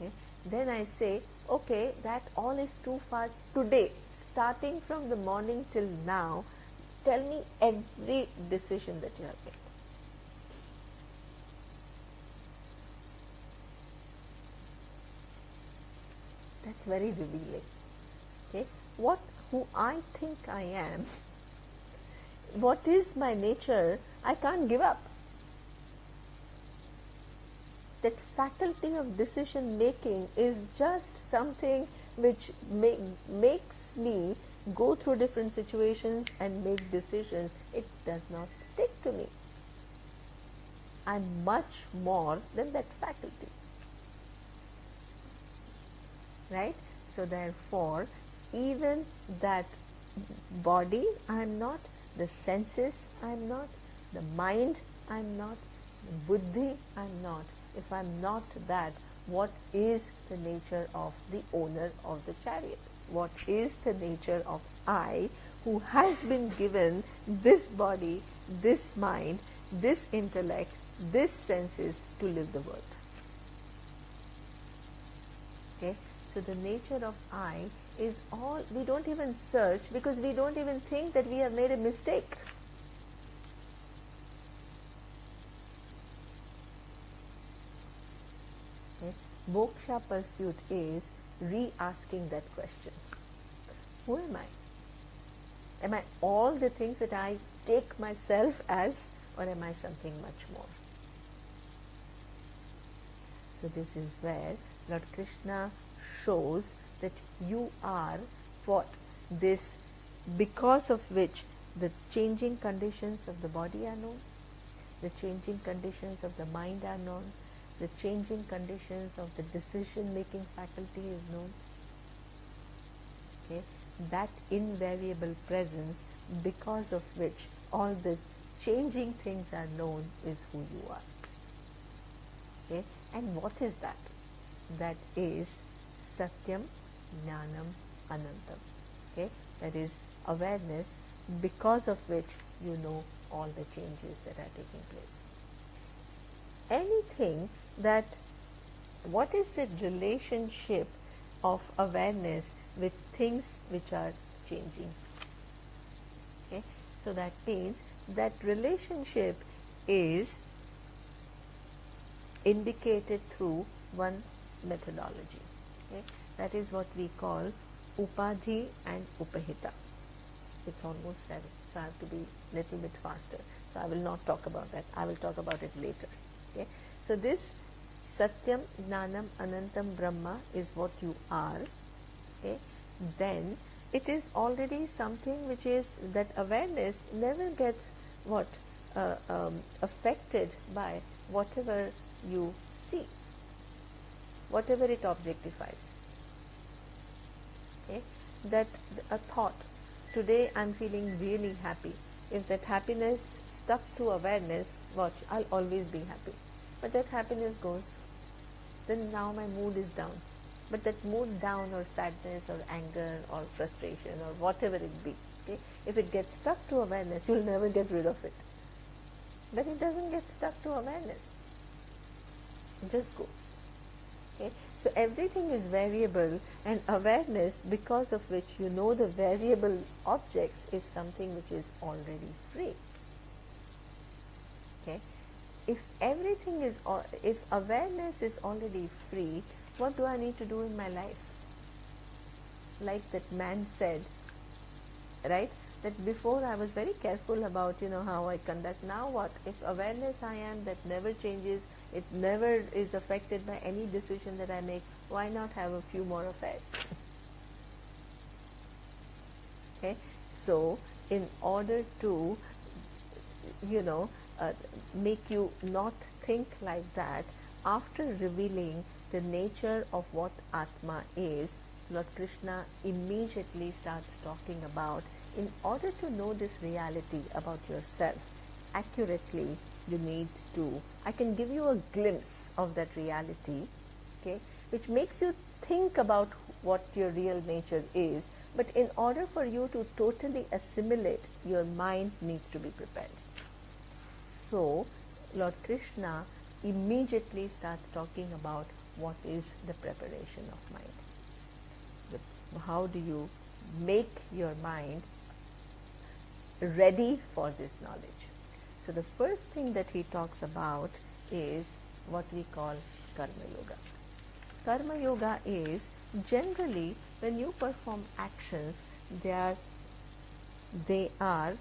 Okay. Then I say, okay, that all is too far. Today, starting from the morning till now, tell me every decision that you have made. That's very revealing. Okay, who I think I am, what is my nature, I can't give up. That faculty of decision making is just something which makes me go through different situations and make decisions. It does not stick to me. I'm much more than that faculty. Right? So therefore, even that body I'm not, the senses I'm not, the mind I'm not, the buddhi I'm not. If I'm not that, what is the nature of the owner of the chariot? What is the nature of I, who has been given this body, this mind, this intellect, this senses to live the world? Okay, so the nature of I is all, we don't even search because we don't even think that we have made a mistake. Okay. Moksha pursuit is re-asking that question. Who am I? Am I all the things that I take myself as, or am I something much more? So this is where Lord Krishna shows that you are what? This, because of which the changing conditions of the body are known, the changing conditions of the mind are known, the changing conditions of the decision-making faculty is known. Okay, that invariable presence, because of which all the changing things are known, is who you are. Okay, and what is that? That is Satyam, Jnanam, Anantam. Okay, that is awareness, because of which you know all the changes that are taking place. Anything that, what is the relationship of awareness with things which are changing. Okay, so that means that relationship is indicated through one methodology. Okay, that is what we call upadhi and upahita. It's almost 7, so I have to be little bit faster. So I will not talk about that. I will talk about it later. Okay, so this Satyam, Gnanam, Anantam, Brahma is what you are. Okay, then it is already something which is that awareness never gets what affected by whatever you see, whatever it objectifies. Okay, that a thought, today I'm feeling really happy. If that happiness stuck to awareness, watch, I'll always be happy. But that happiness goes, then now my mood is down. But that mood down or sadness or anger or frustration or whatever it be, okay, if it gets stuck to awareness, you'll never get rid of it. But it doesn't get stuck to awareness. It just goes. Okay? So everything is variable, and awareness, because of which you know the variable objects, is something which is already free. Okay? If everything is, if awareness is already free, what do I need to do in my life? Like that man said, right? That before I was very careful about, how I conduct. Now what? If awareness I am, that never changes, it never is affected by any decision that I make, why not have a few more affairs? Okay? So, in order to, make you not think like that, after revealing the nature of what Atma is, Lord Krishna immediately starts talking about, in order to know this reality about yourself accurately, you need to, I can give you a glimpse of that reality, okay, which makes you think about what your real nature is, but in order for you to totally assimilate, your mind needs to be prepared. So, Lord Krishna immediately starts talking about what is the preparation of mind. How do you make your mind ready for this knowledge? So the first thing that he talks about is what we call Karma Yoga. Karma Yoga is generally when you perform actions, they are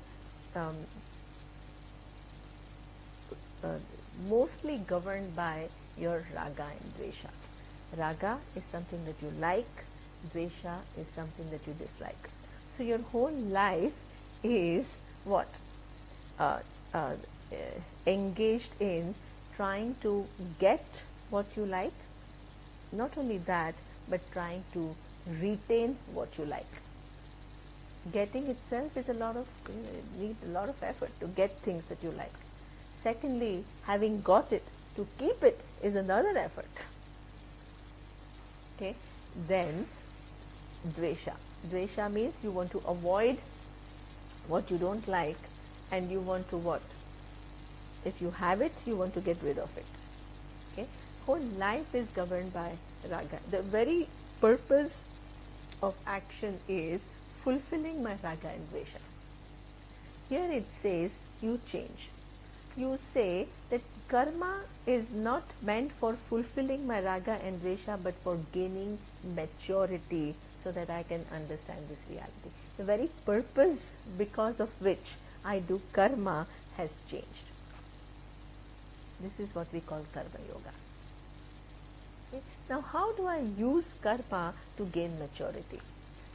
mostly governed by your raga and dvesha. Raga is something that you like, dvesha is something that you dislike. So your whole life is what? Engaged in trying to get what you like, not only that, but trying to retain what you like. Getting itself is need a lot of effort to get things that you like. Secondly, having got it, to keep it is another effort. Okay, then dvesha. Dvesha means you want to avoid what you don't like, and you want to what? If you have it, you want to get rid of it. Okay, whole life is governed by raga. The very purpose of action is fulfilling my raga and dvesha. Here it says you change. You say that karma is not meant for fulfilling my raga and dvesha, but for gaining maturity so that I can understand this reality. The very purpose because of which I do karma has changed. This is what we call Karma Yoga. Okay. Now, how do I use karma to gain maturity?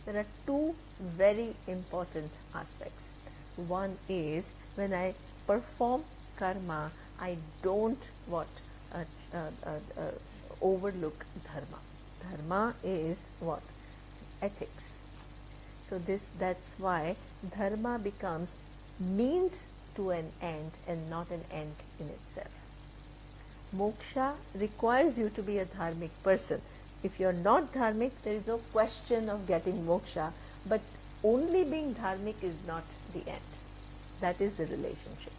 There are two very important aspects. One is when I perform karma, I don't overlook dharma. Dharma is what? Ethics. So that's why dharma becomes means to an end and not an end in itself. Moksha requires you to be a dharmic person. If you're not dharmic, there is no question of getting moksha, but only being dharmic is not the end. That is the relationship.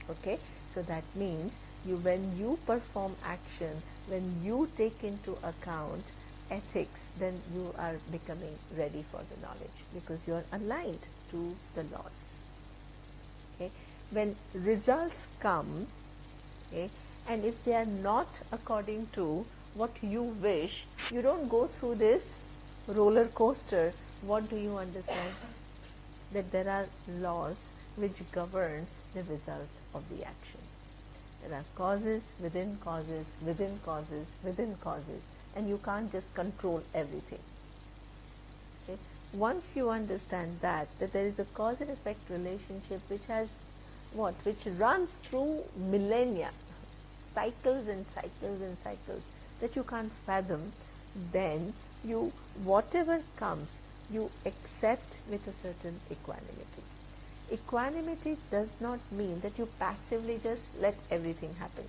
Okay, so that means when you perform action, when you take into account ethics, then you are becoming ready for the knowledge because you are aligned to the laws. Okay. When results come, okay, and if they are not according to what you wish, you don't go through this roller coaster. What do you understand? That there are laws which govern the result of the action. There are causes within causes, within causes, within causes, and you can't just control everything. Okay? Once you understand that there is a cause and effect relationship which has what? Which runs through millennia, cycles and cycles and cycles that you can't fathom, then you, whatever comes, you accept with a certain equanimity. Equanimity does not mean that you passively just let everything happen.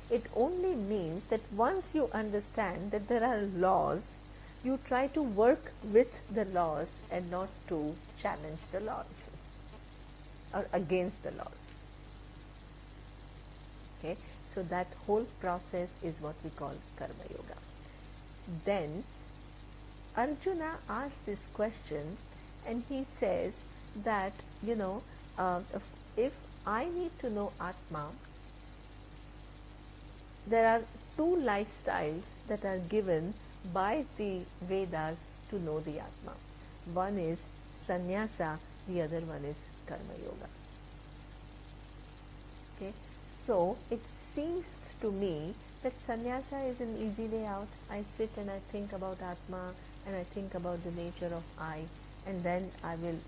It only means that once you understand that there are laws, you try to work with the laws and not to challenge the laws or against the laws. Okay, so that whole process is what we call karma yoga. Then Arjuna asks this question and he says that, if I need to know Atma, there are two lifestyles that are given by the Vedas to know the Atma. One is sannyasa, the other one is karma yoga. Okay, so it seems to me that sannyasa is an easy way out. I sit and I think about Atma and I think about the nature of I, and then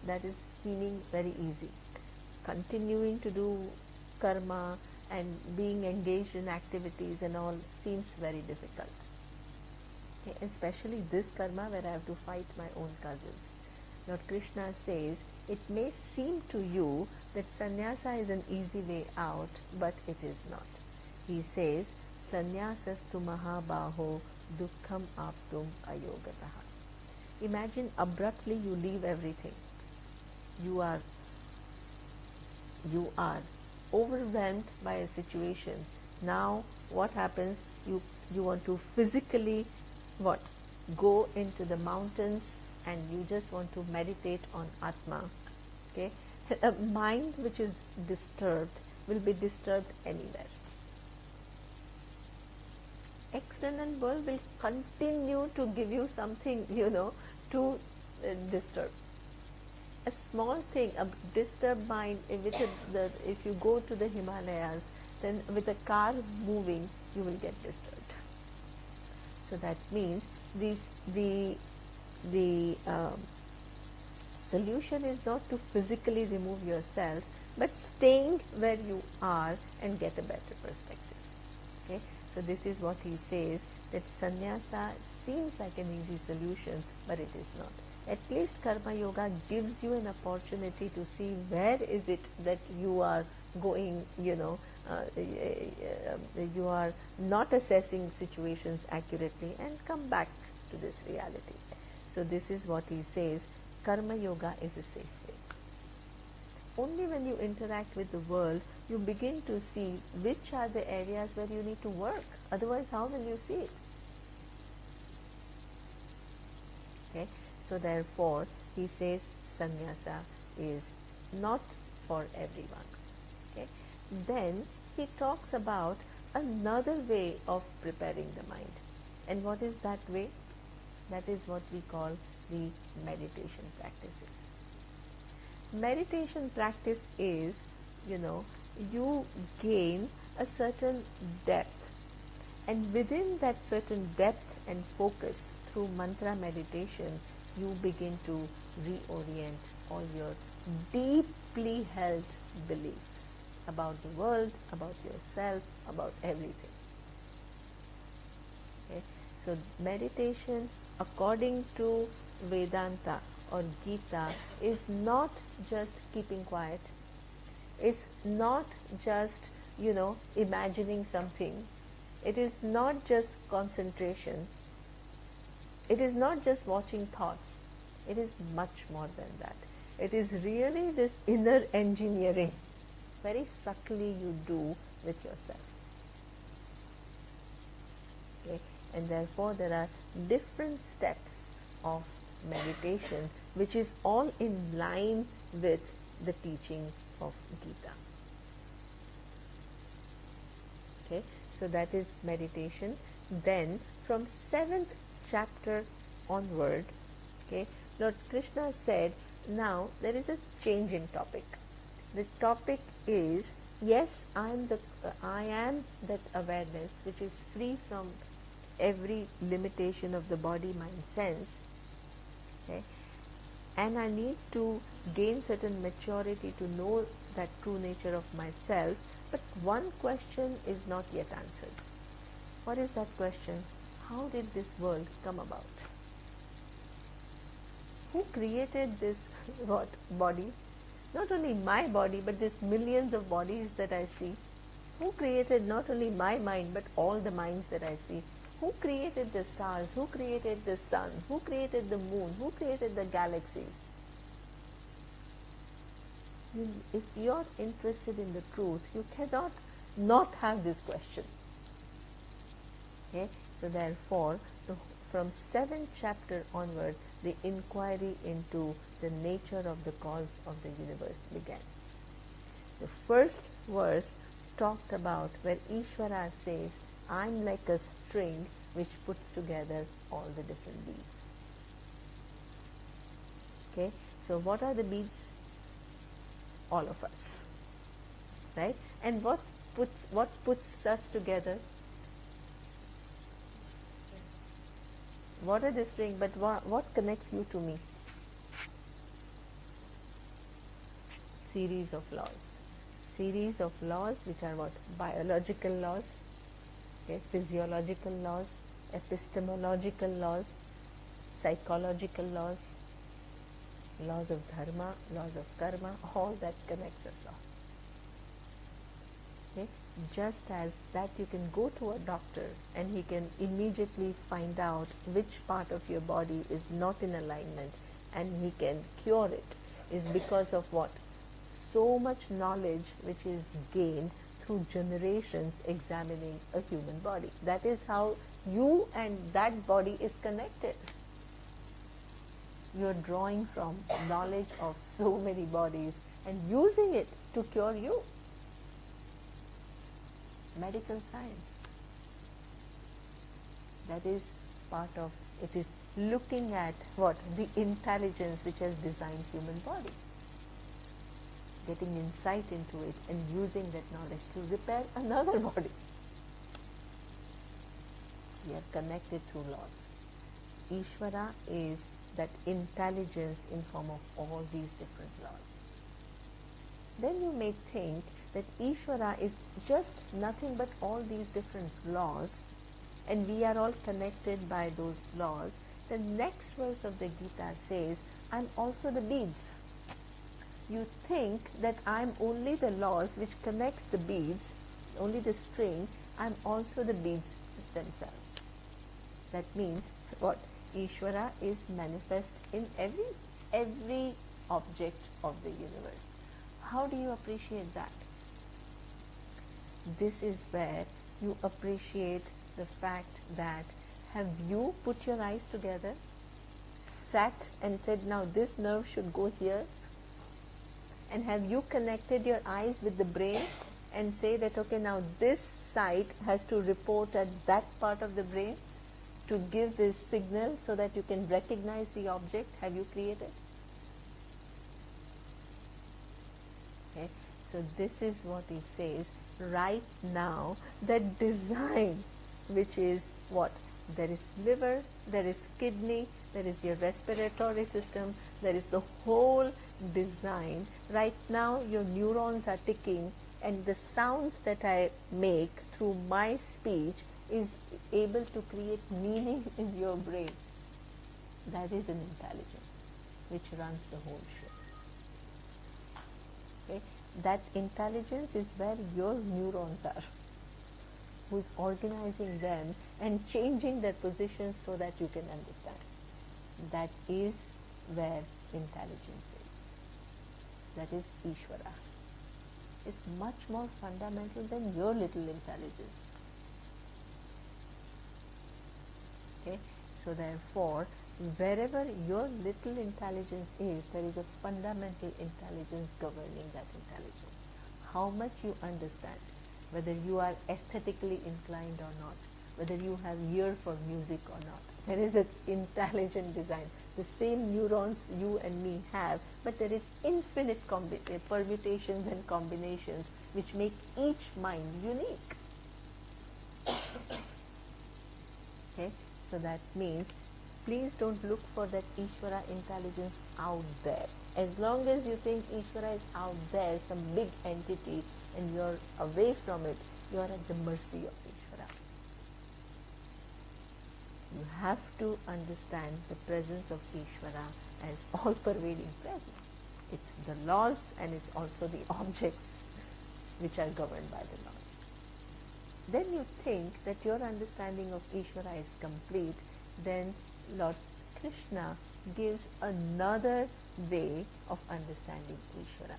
that is seeming very easy. Continuing to do karma and being engaged in activities and all seems very difficult. Okay, especially this karma where I have to fight my own cousins. Lord Krishna says, it may seem to you that sannyasa is an easy way out, but it is not. He says, sannyasastu mahabaho dukkham aptum ayogataha. Imagine abruptly you leave everything. You are overwhelmed by a situation. Now what happens? You want to physically go into the mountains and you just want to meditate on Atma. Okay, a mind which is disturbed will be disturbed anywhere. External world will continue to give you something, to disturb. A small thing, a disturbed mind, if you go to the Himalayas, then with a car moving, you will get disturbed. So that means the solution is not to physically remove yourself, but staying where you are and get a better perspective. Okay, so this is what he says, that sannyasa seems like an easy solution, but it is not. At least karma yoga gives you an opportunity to see where is it that you are going, you are not assessing situations accurately, and come back to this reality. So this is what he says, karma yoga is a safe way. Only when you interact with the world, you begin to see which are the areas where you need to work. Otherwise, how will you see it? Okay. So therefore, he says sannyasa is not for everyone. Okay. Then he talks about another way of preparing the mind. And what is that way? That is what we call the meditation practices. Meditation practice is, you gain a certain depth, and within that certain depth and focus through mantra meditation, you begin to reorient all your deeply held beliefs about the world, about yourself, about everything. Okay? So meditation, according to Vedanta or Gita, is not just keeping quiet. It's not just, imagining something. It is not just concentration. It is not just watching thoughts. It is much more than that. It is really this inner engineering, very subtly you do with yourself. Okay? and therefore there are different steps of meditation which is all in line with the teaching of Gita. Okay, so that is meditation. Then from 7th chapter onward, okay, Lord Krishna said, now there is a change in topic. The topic is, yes, I am that awareness which is free from every limitation of the body, mind, sense. Okay, and I need to gain certain maturity to know that true nature of myself. But one question is not yet answered. What is that question? How did this world come about? Who created this body? Not only my body, but these millions of bodies that I see. Who created not only my mind, but all the minds that I see? Who created the stars? Who created the sun? Who created the moon? Who created the galaxies? If you are interested in the truth, you cannot not have this question. Okay? So therefore, from 7th chapter onward, the inquiry into the nature of the cause of the universe began. The first verse talked about where Ishvara says, I'm like a string which puts together all the different beads. Okay, so what are the beads? All of us, right? And what puts us together? What are the string? But what connects you to me? Series of laws. Series of laws which are what? Biological laws, okay, physiological laws, epistemological laws, psychological laws, laws of dharma, laws of karma, all that connects us all. Okay? Just as that you can go to a doctor and he can immediately find out which part of your body is not in alignment and he can cure it, is because of what? So much knowledge which is gained through generations examining a human body. That is how you and that body is connected. You are drawing from knowledge of so many bodies and using it to cure you. Medical science. That is part of it, is looking at what? The intelligence which has designed human body. Getting insight into it and using that knowledge to repair another body. We are connected through laws. Ishvara is that intelligence in form of all these different laws. Then you may think that Ishvara is just nothing but all these different laws and we are all connected by those laws. The next verse of the Gita says, I'm also the beads. You think that I'm only the laws which connects the beads, only the string, I'm also the beads themselves. That means what? Ishvara is manifest in every object of the universe. How do you appreciate that? This is where you appreciate the fact that, have you put your eyes together, sat and said, now this nerve should go here? And have you connected your eyes with the brain and say that, okay, now this site has to report at that part of the brain to give this signal so that you can recognize the object? Have you created? Okay, so this is what he says. Right now, that design, which is what? There is liver, there is kidney, there is your respiratory system, there is the whole design. Right now your neurons are ticking and the sounds that I make through my speech is able to create meaning in your brain. That is an intelligence which runs the whole show. Okay? That intelligence is where your neurons are, who's organizing them and changing their positions so that you can understand. That is where intelligence is. That is Ishvara. It's much more fundamental than your little intelligence. Okay, so therefore, wherever your little intelligence is, there is a fundamental intelligence governing that intelligence. How much you understand, whether you are aesthetically inclined or not, whether you have ear for music or not, there is an intelligent design. The same neurons you and me have, but there is infinite permutations and combinations which make each mind unique. Okay, so that means please don't look for that Ishvara intelligence out there. As long as you think Ishvara is out there, some big entity, and you're away from it, you're at the mercy of Ishvara. You have to understand the presence of Ishvara as all-pervading presence. It's the laws and it's also the objects which are governed by the laws. Then you think that your understanding of Ishvara is complete, then Lord Krishna gives another way of understanding Ishvara,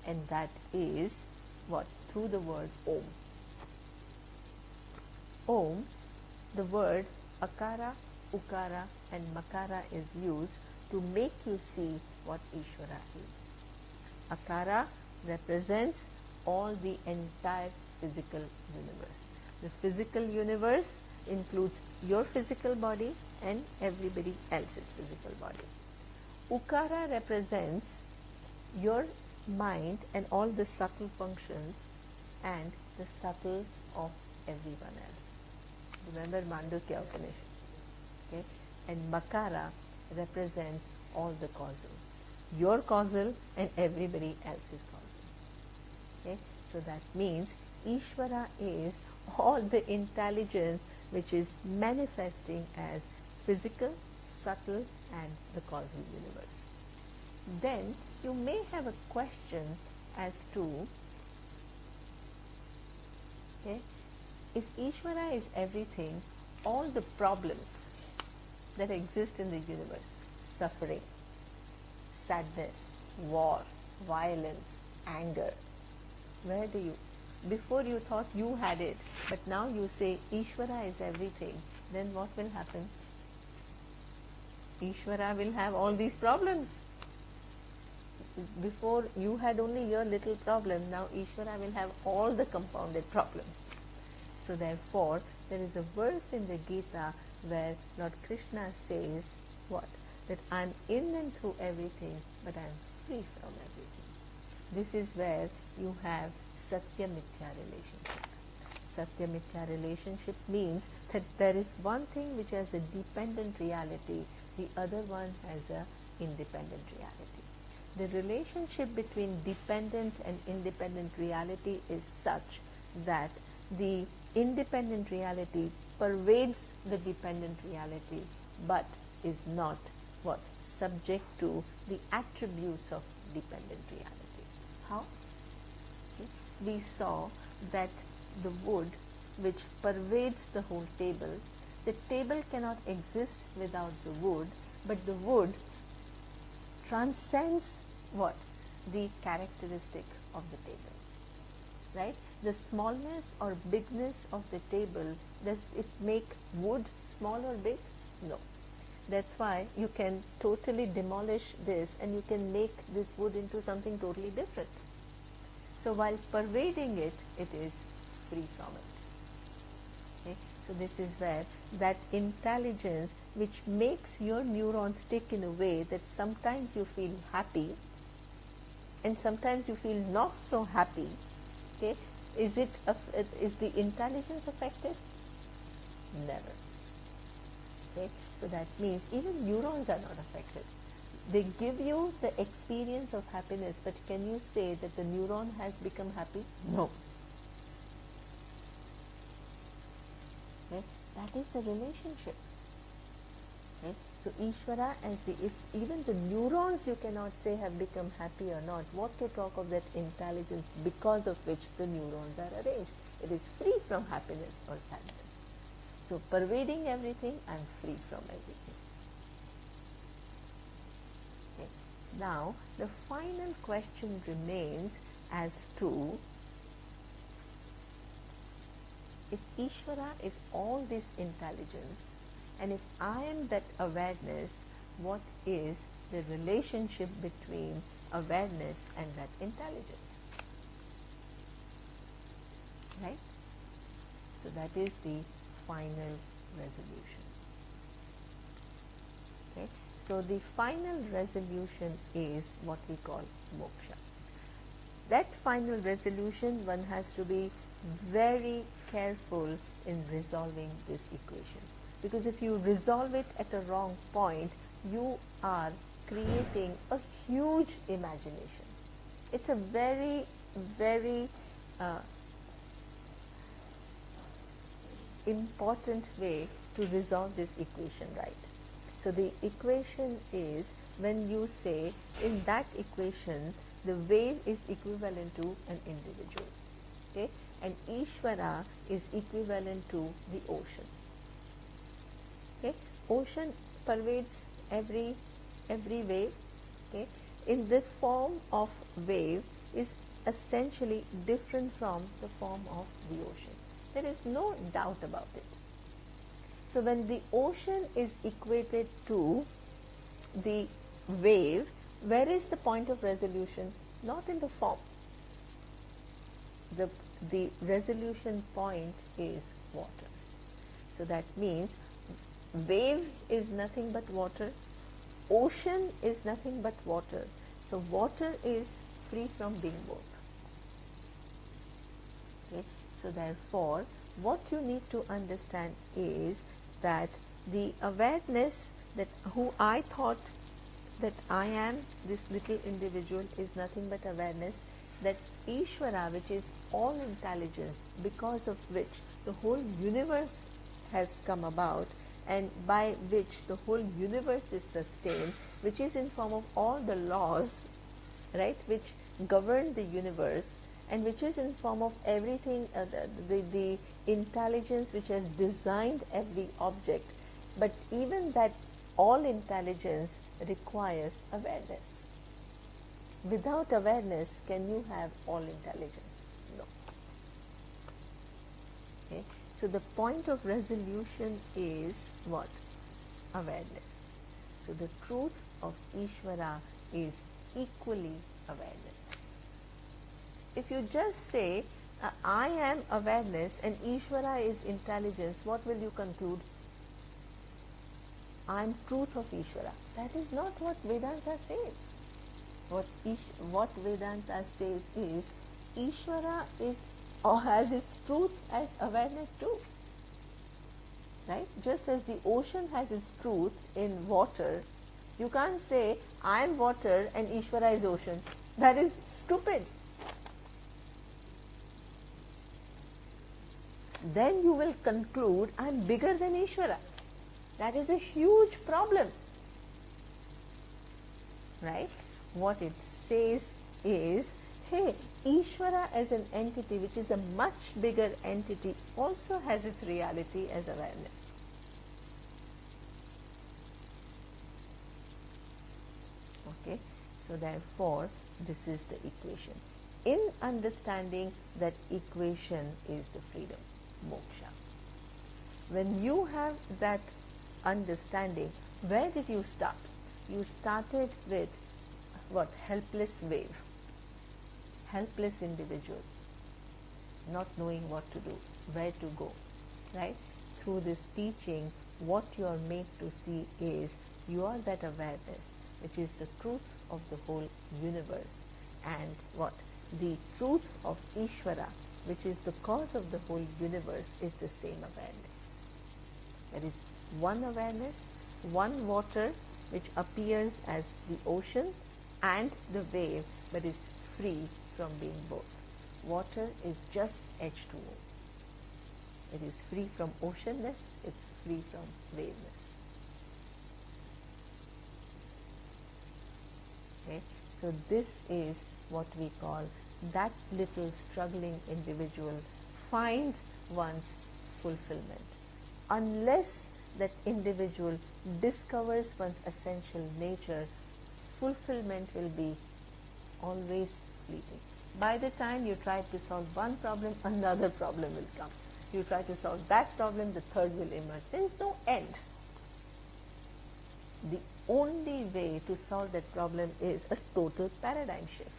and that is what? Through the word Om. Om, the word Akara, Ukara and Makara is used to make you see what Ishvara is. Akara represents all the entire physical universe. The physical universe includes your physical body and everybody else's physical body. Ukara represents your mind and all the subtle functions and the subtle of everyone else. Remember Mandukya Upanishad. Okay? And Makara represents all the causal. Your causal and everybody else's causal. Okay? So that means Ishvara is all the intelligence which is manifesting as physical, subtle and the causal universe. Then you may have a question as to, okay, if Ishvara is everything, all the problems that exist in the universe, suffering, sadness, war, violence, anger, where do you, before you thought you had it, but now you say Ishvara is everything, then what will happen? Ishvara will have all these problems. Before you had only your little problem, now Ishvara will have all the compounded problems. So therefore, there is a verse in the Gita where Lord Krishna says what? That I am in and through everything, but I am free from everything. This is where you have Satya Mithya relationship. Satya Mithya relationship means that there is one thing which has a dependent reality, the other one has a independent reality. The relationship between dependent and independent reality is such that the independent reality pervades the dependent reality, but is not what? Subject to the attributes of dependent reality. How? Okay. We saw that the wood which pervades the whole table, the table cannot exist without the wood, but the wood transcends what? The characteristic of the table, right? The smallness or bigness of the table, does it make wood small or big? No. That's why you can totally demolish this and you can make this wood into something totally different. So while pervading it, it is free from it. Okay? So this is where that intelligence which makes your neurons tick in a way that sometimes you feel happy and sometimes you feel not so happy. Okay? Is the intelligence affected? Never. Okay? So that means even neurons are not affected. They give you the experience of happiness, but can you say that the neuron has become happy? No. Okay? That is the relationship. Okay? So Ishvara as if even the neurons you cannot say have become happy or not, what to talk of that intelligence because of which the neurons are arranged. It is free from happiness or sadness. So pervading everything, I am free from everything. Okay. Now the final question remains as to, if Ishvara is all this intelligence, And if I am that awareness, what is the relationship between awareness and that intelligence? Right? So that is the final resolution. Okay? So the final resolution is what we call moksha. That final resolution, one has to be very careful in resolving this equation, because if you resolve it at a wrong point, you are creating a huge imagination. It's a very, very important way to resolve this equation, right? So the equation is, when you say in that equation the wave is equivalent to an individual, okay, and Ishvara is equivalent to the ocean. Okay, ocean pervades every wave. Okay, in the form of wave is essentially different from the form of the ocean. There is no doubt about it. So when the ocean is equated to the wave, where is the point of resolution? Not in the form. The resolution point is water. So that means wave is nothing but water, ocean is nothing but water. So water is free from being both. Okay. So therefore, what you need to understand is that the awareness that who I thought that I am, this little individual, is nothing but awareness, that Ishvara, which is all intelligence, because of which the whole universe has come about and by which the whole universe is sustained, which is in form of all the laws, right, which govern the universe, and which is in form of everything, the intelligence which has designed every object. But even that all intelligence requires awareness. Without awareness, can you have all intelligence? No. Okay. So the point of resolution is what? Awareness. So the truth of Ishvara is equally awareness. If you just say, I am awareness and Ishvara is intelligence, what will you conclude? I am truth of Ishvara. That is not what Vedanta says. What Vedanta says is, Ishvara is or has its truth as awareness too. Right? Just as the ocean has its truth in water, you can't say I am water and Ishvara is ocean. That is stupid. Then you will conclude I am bigger than Ishvara. That is a huge problem. Right? What it says is, hey, Ishvara as an entity, which is a much bigger entity, also has its reality as awareness. Okay, so therefore, this is the equation. In understanding that equation is the freedom, moksha. When you have that understanding, where did you start? You started with what? Helpless wave, helpless individual, not knowing what to do, where to go, right? Through this teaching, what you are made to see is you are that awareness, which is the truth of the whole universe, and what? The truth of Ishvara, which is the cause of the whole universe, is the same awareness. There is one awareness, one water, which appears as the ocean and the wave, but is free from being both. Water is just H2O. It is free from oceanness, it's free from waveness. Okay? So this is what we call that little struggling individual finds one's fulfillment. Unless that individual discovers one's essential nature, fulfillment will be always fleeting. By the time you try to solve one problem, another problem will come. You try to solve that problem, the third will emerge. There is no end. the only way to solve that problem is a total paradigm shift.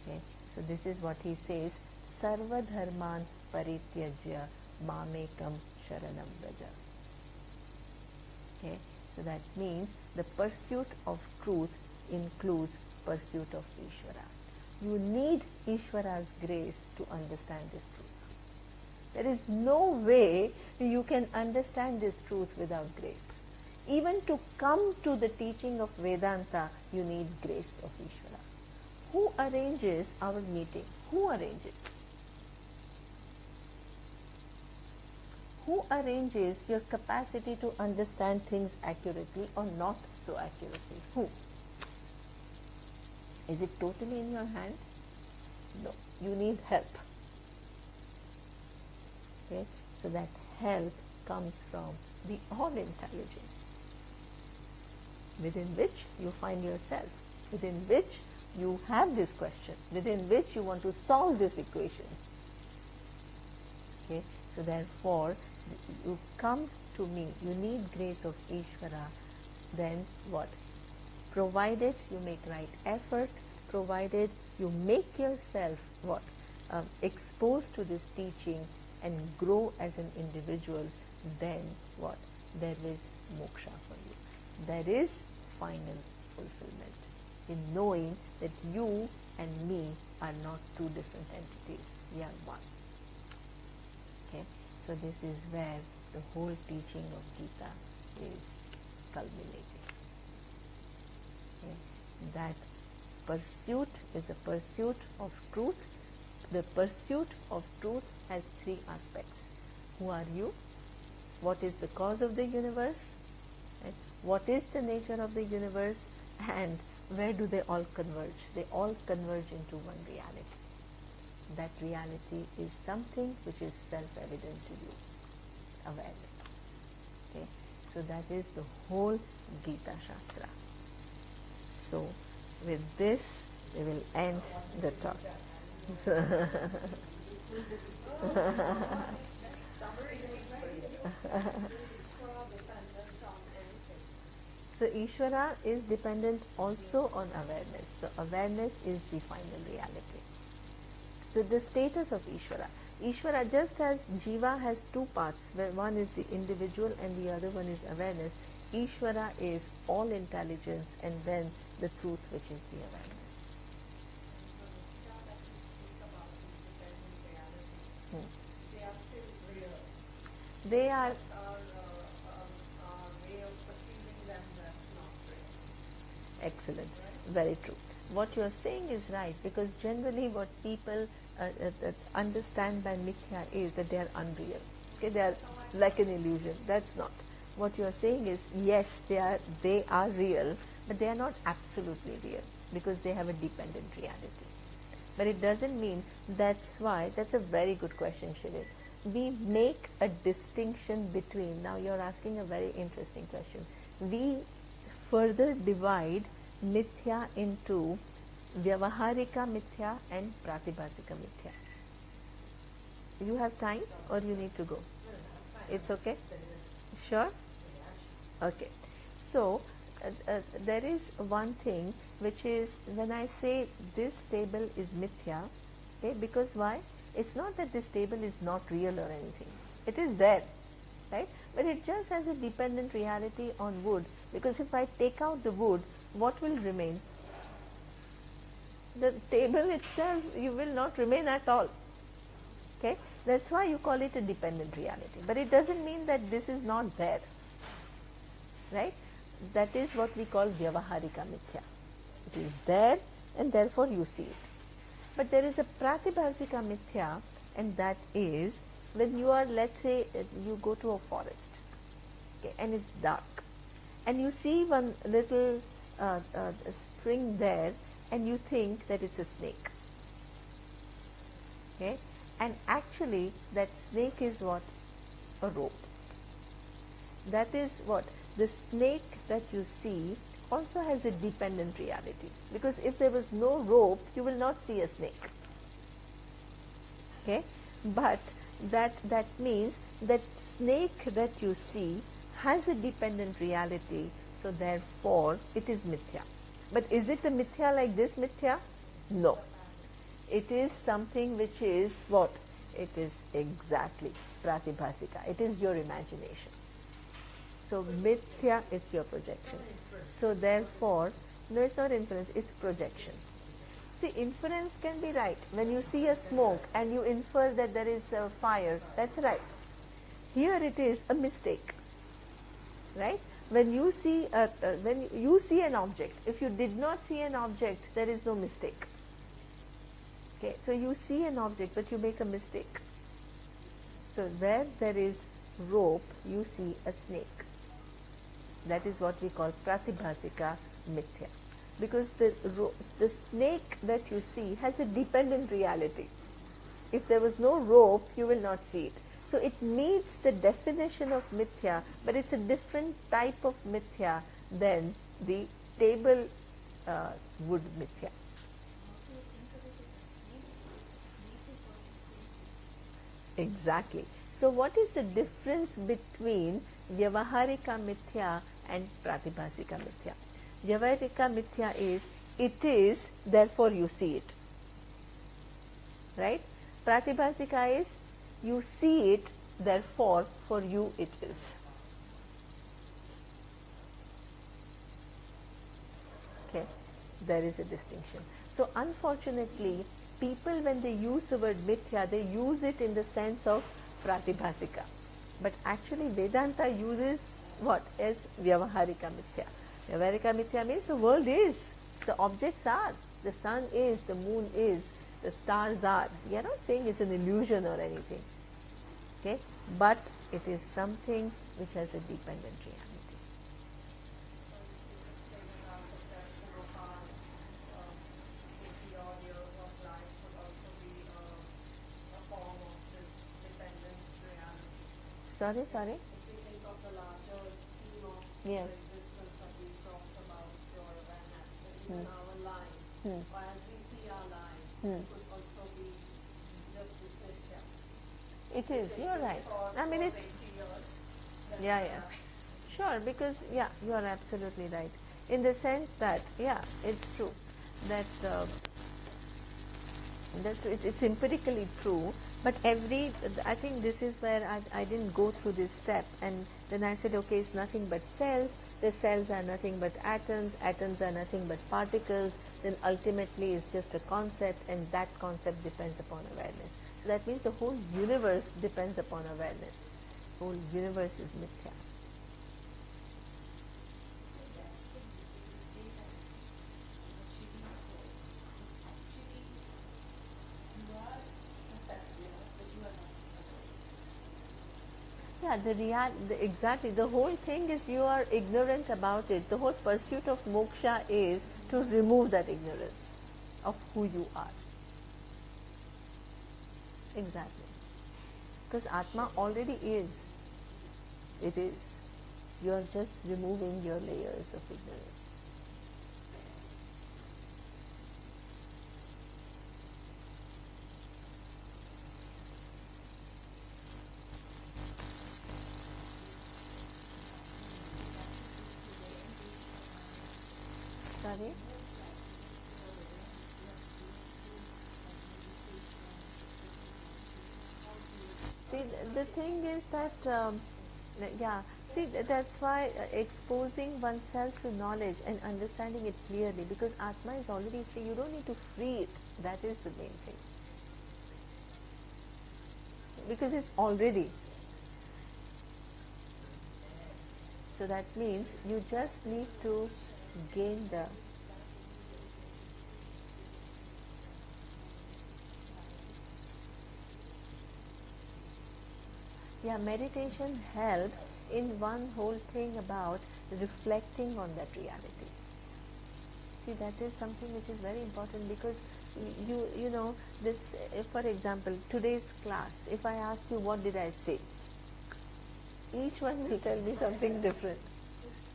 Okay, so this is what he says, Sarva dharman parityajya mamekam sharanam vraja. Okay, so that means the pursuit of truth includes pursuit of Ishvara. You need Ishvara's grace to understand this truth. There is no way you can understand this truth without grace. Even to come to the teaching of Vedanta, you need grace of Ishvara. Who arranges our meeting? Who arranges? Who arranges your capacity to understand things accurately or not so accurately? Who? Is it totally in your hand? No. You need help. Okay? So that help comes from the all-intelligence, within which you find yourself, within which you have this question, within which you want to solve this equation. Okay? So therefore, you come to me, you need grace of Ishvara, then what? Provided you make right effort, provided you make yourself what? Exposed to this teaching and grow as an individual, then what? There is moksha for you. There is final fulfillment in knowing that you and me are not two different entities, we are one. Okay? So this is where the whole teaching of Gita is culminating. Okay? That pursuit is a pursuit of truth. The pursuit of truth has three aspects. Who are you? What is the cause of the universe? Right? What is the nature of the universe? And where do they all converge? They all converge into one reality. That reality is something which is self-evident to you, awareness. Okay? So that is the whole Gita Shastra. So with this we will end the talk. So Ishvara is dependent also on awareness. So awareness is the final reality. So the status of Ishvara. Ishvara, just as Jiva has two parts, where one is the individual and the other one is awareness, Ishvara is all intelligence and then the truth, which is the awareness. They are still real. They are Our way of perceiving them, that's not real. excellent, very true. What you are saying is right, because generally what people understand by mithya is that they are unreal. Okay, they are like an illusion. That's not. What you are saying is, yes, they are real, but they are not absolutely real, because they have a dependent reality. But it doesn't mean, that's why, that's a very good question, Shirin. We make a distinction between, now you're asking a very interesting question. We further divide mithya into vyavaharika mithya and pratibhasika mithya. You have time or you need to go? It's okay? Sure? Okay. So, there is one thing which is, when I say this table is mithya, okay, because why? It's not that this table is not real or anything. It is there, right? But it just has a dependent reality on wood, because if I take out the wood, what will remain? The table itself, you will not remain at all. Okay? That's why you call it a dependent reality. But it doesn't mean that this is not there. Right? That is what we call vyavaharika mithya. It is there and therefore you see it. But there is a pratibhasika mithya, and that is when you are, let's say, you go to a forest, okay, and it's dark, and you see one little string there, and you think that it's a snake. Okay? And actually that snake is what? A rope. That is what? The snake that you see also has a dependent reality, because if there was no rope, you will not see a snake. Okay? But that means that snake that you see has a dependent reality, so therefore it is mithya. But is it a mithya like this mithya? No. It is something which is what? It is exactly pratibhasika. It is your imagination. So mithya, it's your projection. So therefore, no, it's not inference, it's projection. See, inference can be right. When you see a smoke and you infer that there is a fire, that's right. Here it is a mistake, right? When you see an object, if you did not see an object, there is no mistake. Okay, so you see an object, but you make a mistake. So where there is rope, you see a snake. That is what we call pratibhasika mithya. Because the snake that you see has a dependent reality. If there was no rope, you will not see it. So it meets the definition of mithya, but it's a different type of mithya than the table wood mithya. Exactly. So what is the difference between Vyavaharika mithya and Pratibhasika mithya? Vyavaharika mithya is, it is, therefore you see it. Right? Pratibhasika is, you see it, therefore for you it is. Okay, there is a distinction. So unfortunately, people when they use the word mithya, they use it in the sense of pratibhasika. But actually Vedanta uses what? As Vyavaharika mithya. Vyavaharika mithya means the world is, the objects are, the sun is, the moon is, the stars are. We are not saying it's an illusion or anything. Okay, but it is something which has a dependent reality. Sorry? If you think of the larger scheme of Yes. existence that we talked about, your awareness, so even our life, or as we see our life, could also be just this mithya. It is, you're right. I mean, it's, 80 years, yeah, yeah. Sure, because, yeah, you are absolutely right. In the sense that, yeah, it's true that it's empirically true, but I think this is where I didn't go through this step, and then I said, okay, it's nothing but cells, the cells are nothing but atoms are nothing but particles, then ultimately it's just a concept, and that concept depends upon awareness. So that means the whole universe depends upon awareness. The whole universe is mithya. Yeah, exactly. The whole thing is you are ignorant about it. The whole pursuit of moksha is to remove that ignorance of who you are. Exactly. Because Atma already is. It is. You are just removing your layers of ignorance. Sorry? See, the thing is that, yeah, see, that's why exposing oneself to knowledge and understanding it clearly, because Atma is already free, you don't need to free it, that is the main thing. Because it's already. So that means you just need to gain the meditation helps in one whole thing about reflecting on that reality. See, that is something which is very important, because you know this, for example, today's class, if I ask you what did I say, each one will tell me something different,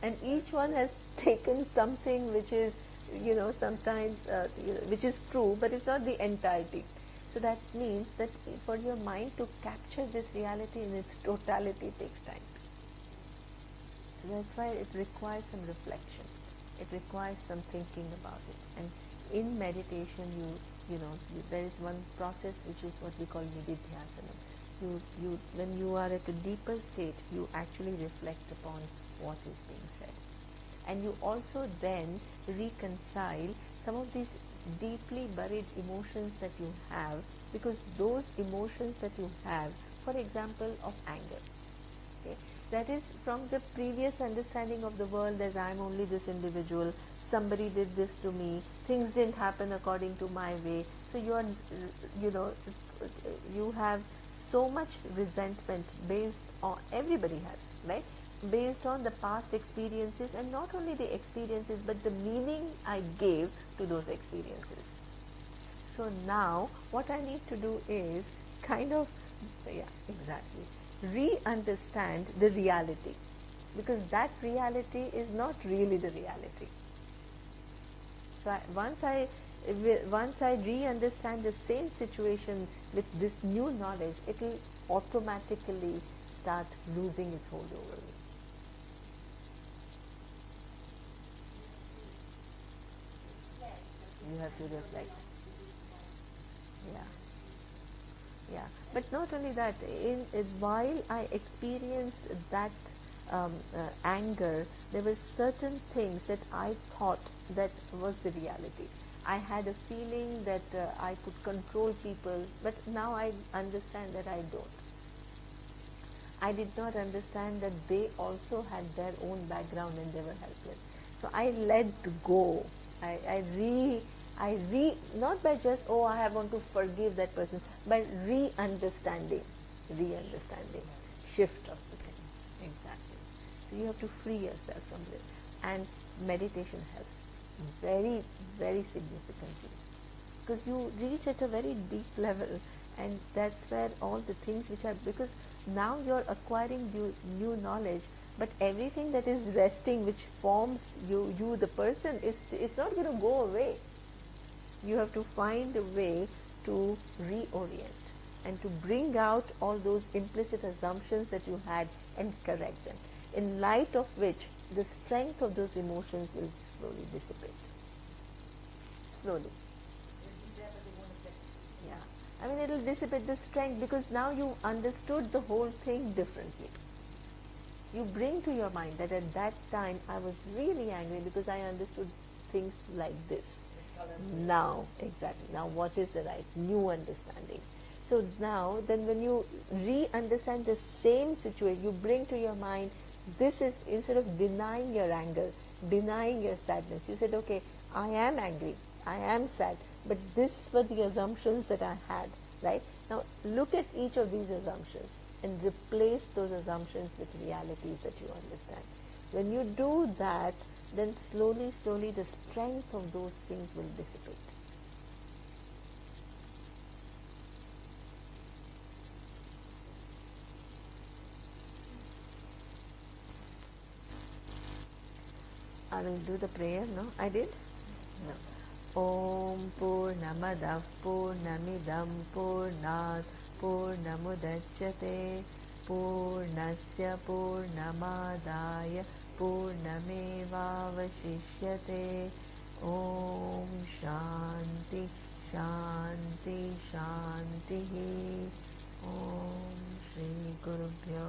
and each one has taken something which is, sometimes which is true, but it's not the entirety. So that means that for your mind to capture this reality in its totality takes time. So that's why it requires some reflection. It requires some thinking about it. And in meditation, there is one process which is what we call nididhyasana. When you are at a deeper state, you actually reflect upon what is being said. And you also then reconcile some of these deeply buried emotions that you have, because those emotions that you have, for example, of anger, okay, that is from the previous understanding of the world as I'm only this individual, somebody did this to me, things didn't happen according to my way. So you are, you have so much resentment based on, everybody has, right? Based on the past experiences, and not only the experiences but the meaning I gave to those experiences. So now what I need to do is kind of, re-understand the reality, because that reality is not really the reality. So once I re-understand the same situation with this new knowledge, it will automatically start losing its hold over me. You have to reflect. Yeah. But not only that, while I experienced that anger, there were certain things that I thought that was the reality. I had a feeling that I could control people, but now I understand that I don't. I did not understand that they also had their own background and they were helpless. So I let go. Not by just, I want to forgive that person, but re-understanding, shift of the thing. Exactly. So you have to free yourself from this. And meditation helps very, very significantly, because you reach at a very deep level, and that's where all the things which are, because now you're acquiring new knowledge, but everything that is resting, which forms you the person, is not going to go away. You have to find a way to reorient and to bring out all those implicit assumptions that you had and correct them, in light of which the strength of those emotions will slowly dissipate. Slowly. I mean, it will dissipate the strength, because now you understood the whole thing differently. You bring to your mind that at that time I was really angry because I understood things like this. Now, exactly. Now, what is the right new understanding? So now, then when you re-understand the same situation, you bring to your mind, this is, instead of denying your anger, denying your sadness, you said, okay, I am angry, I am sad, but this were the assumptions that I had, right? Now, look at each of these assumptions and replace those assumptions with realities that you understand. When you do that, then slowly, slowly the strength of those things will dissipate. I will do the prayer, no? I did? No. Om Purnamadav Purnamidam Purnat Purnamudachyate Purnasya Purnamadaya Purnamevavashishyate. Om Shanti Shanti Shanti. Om Shri Gurubhyo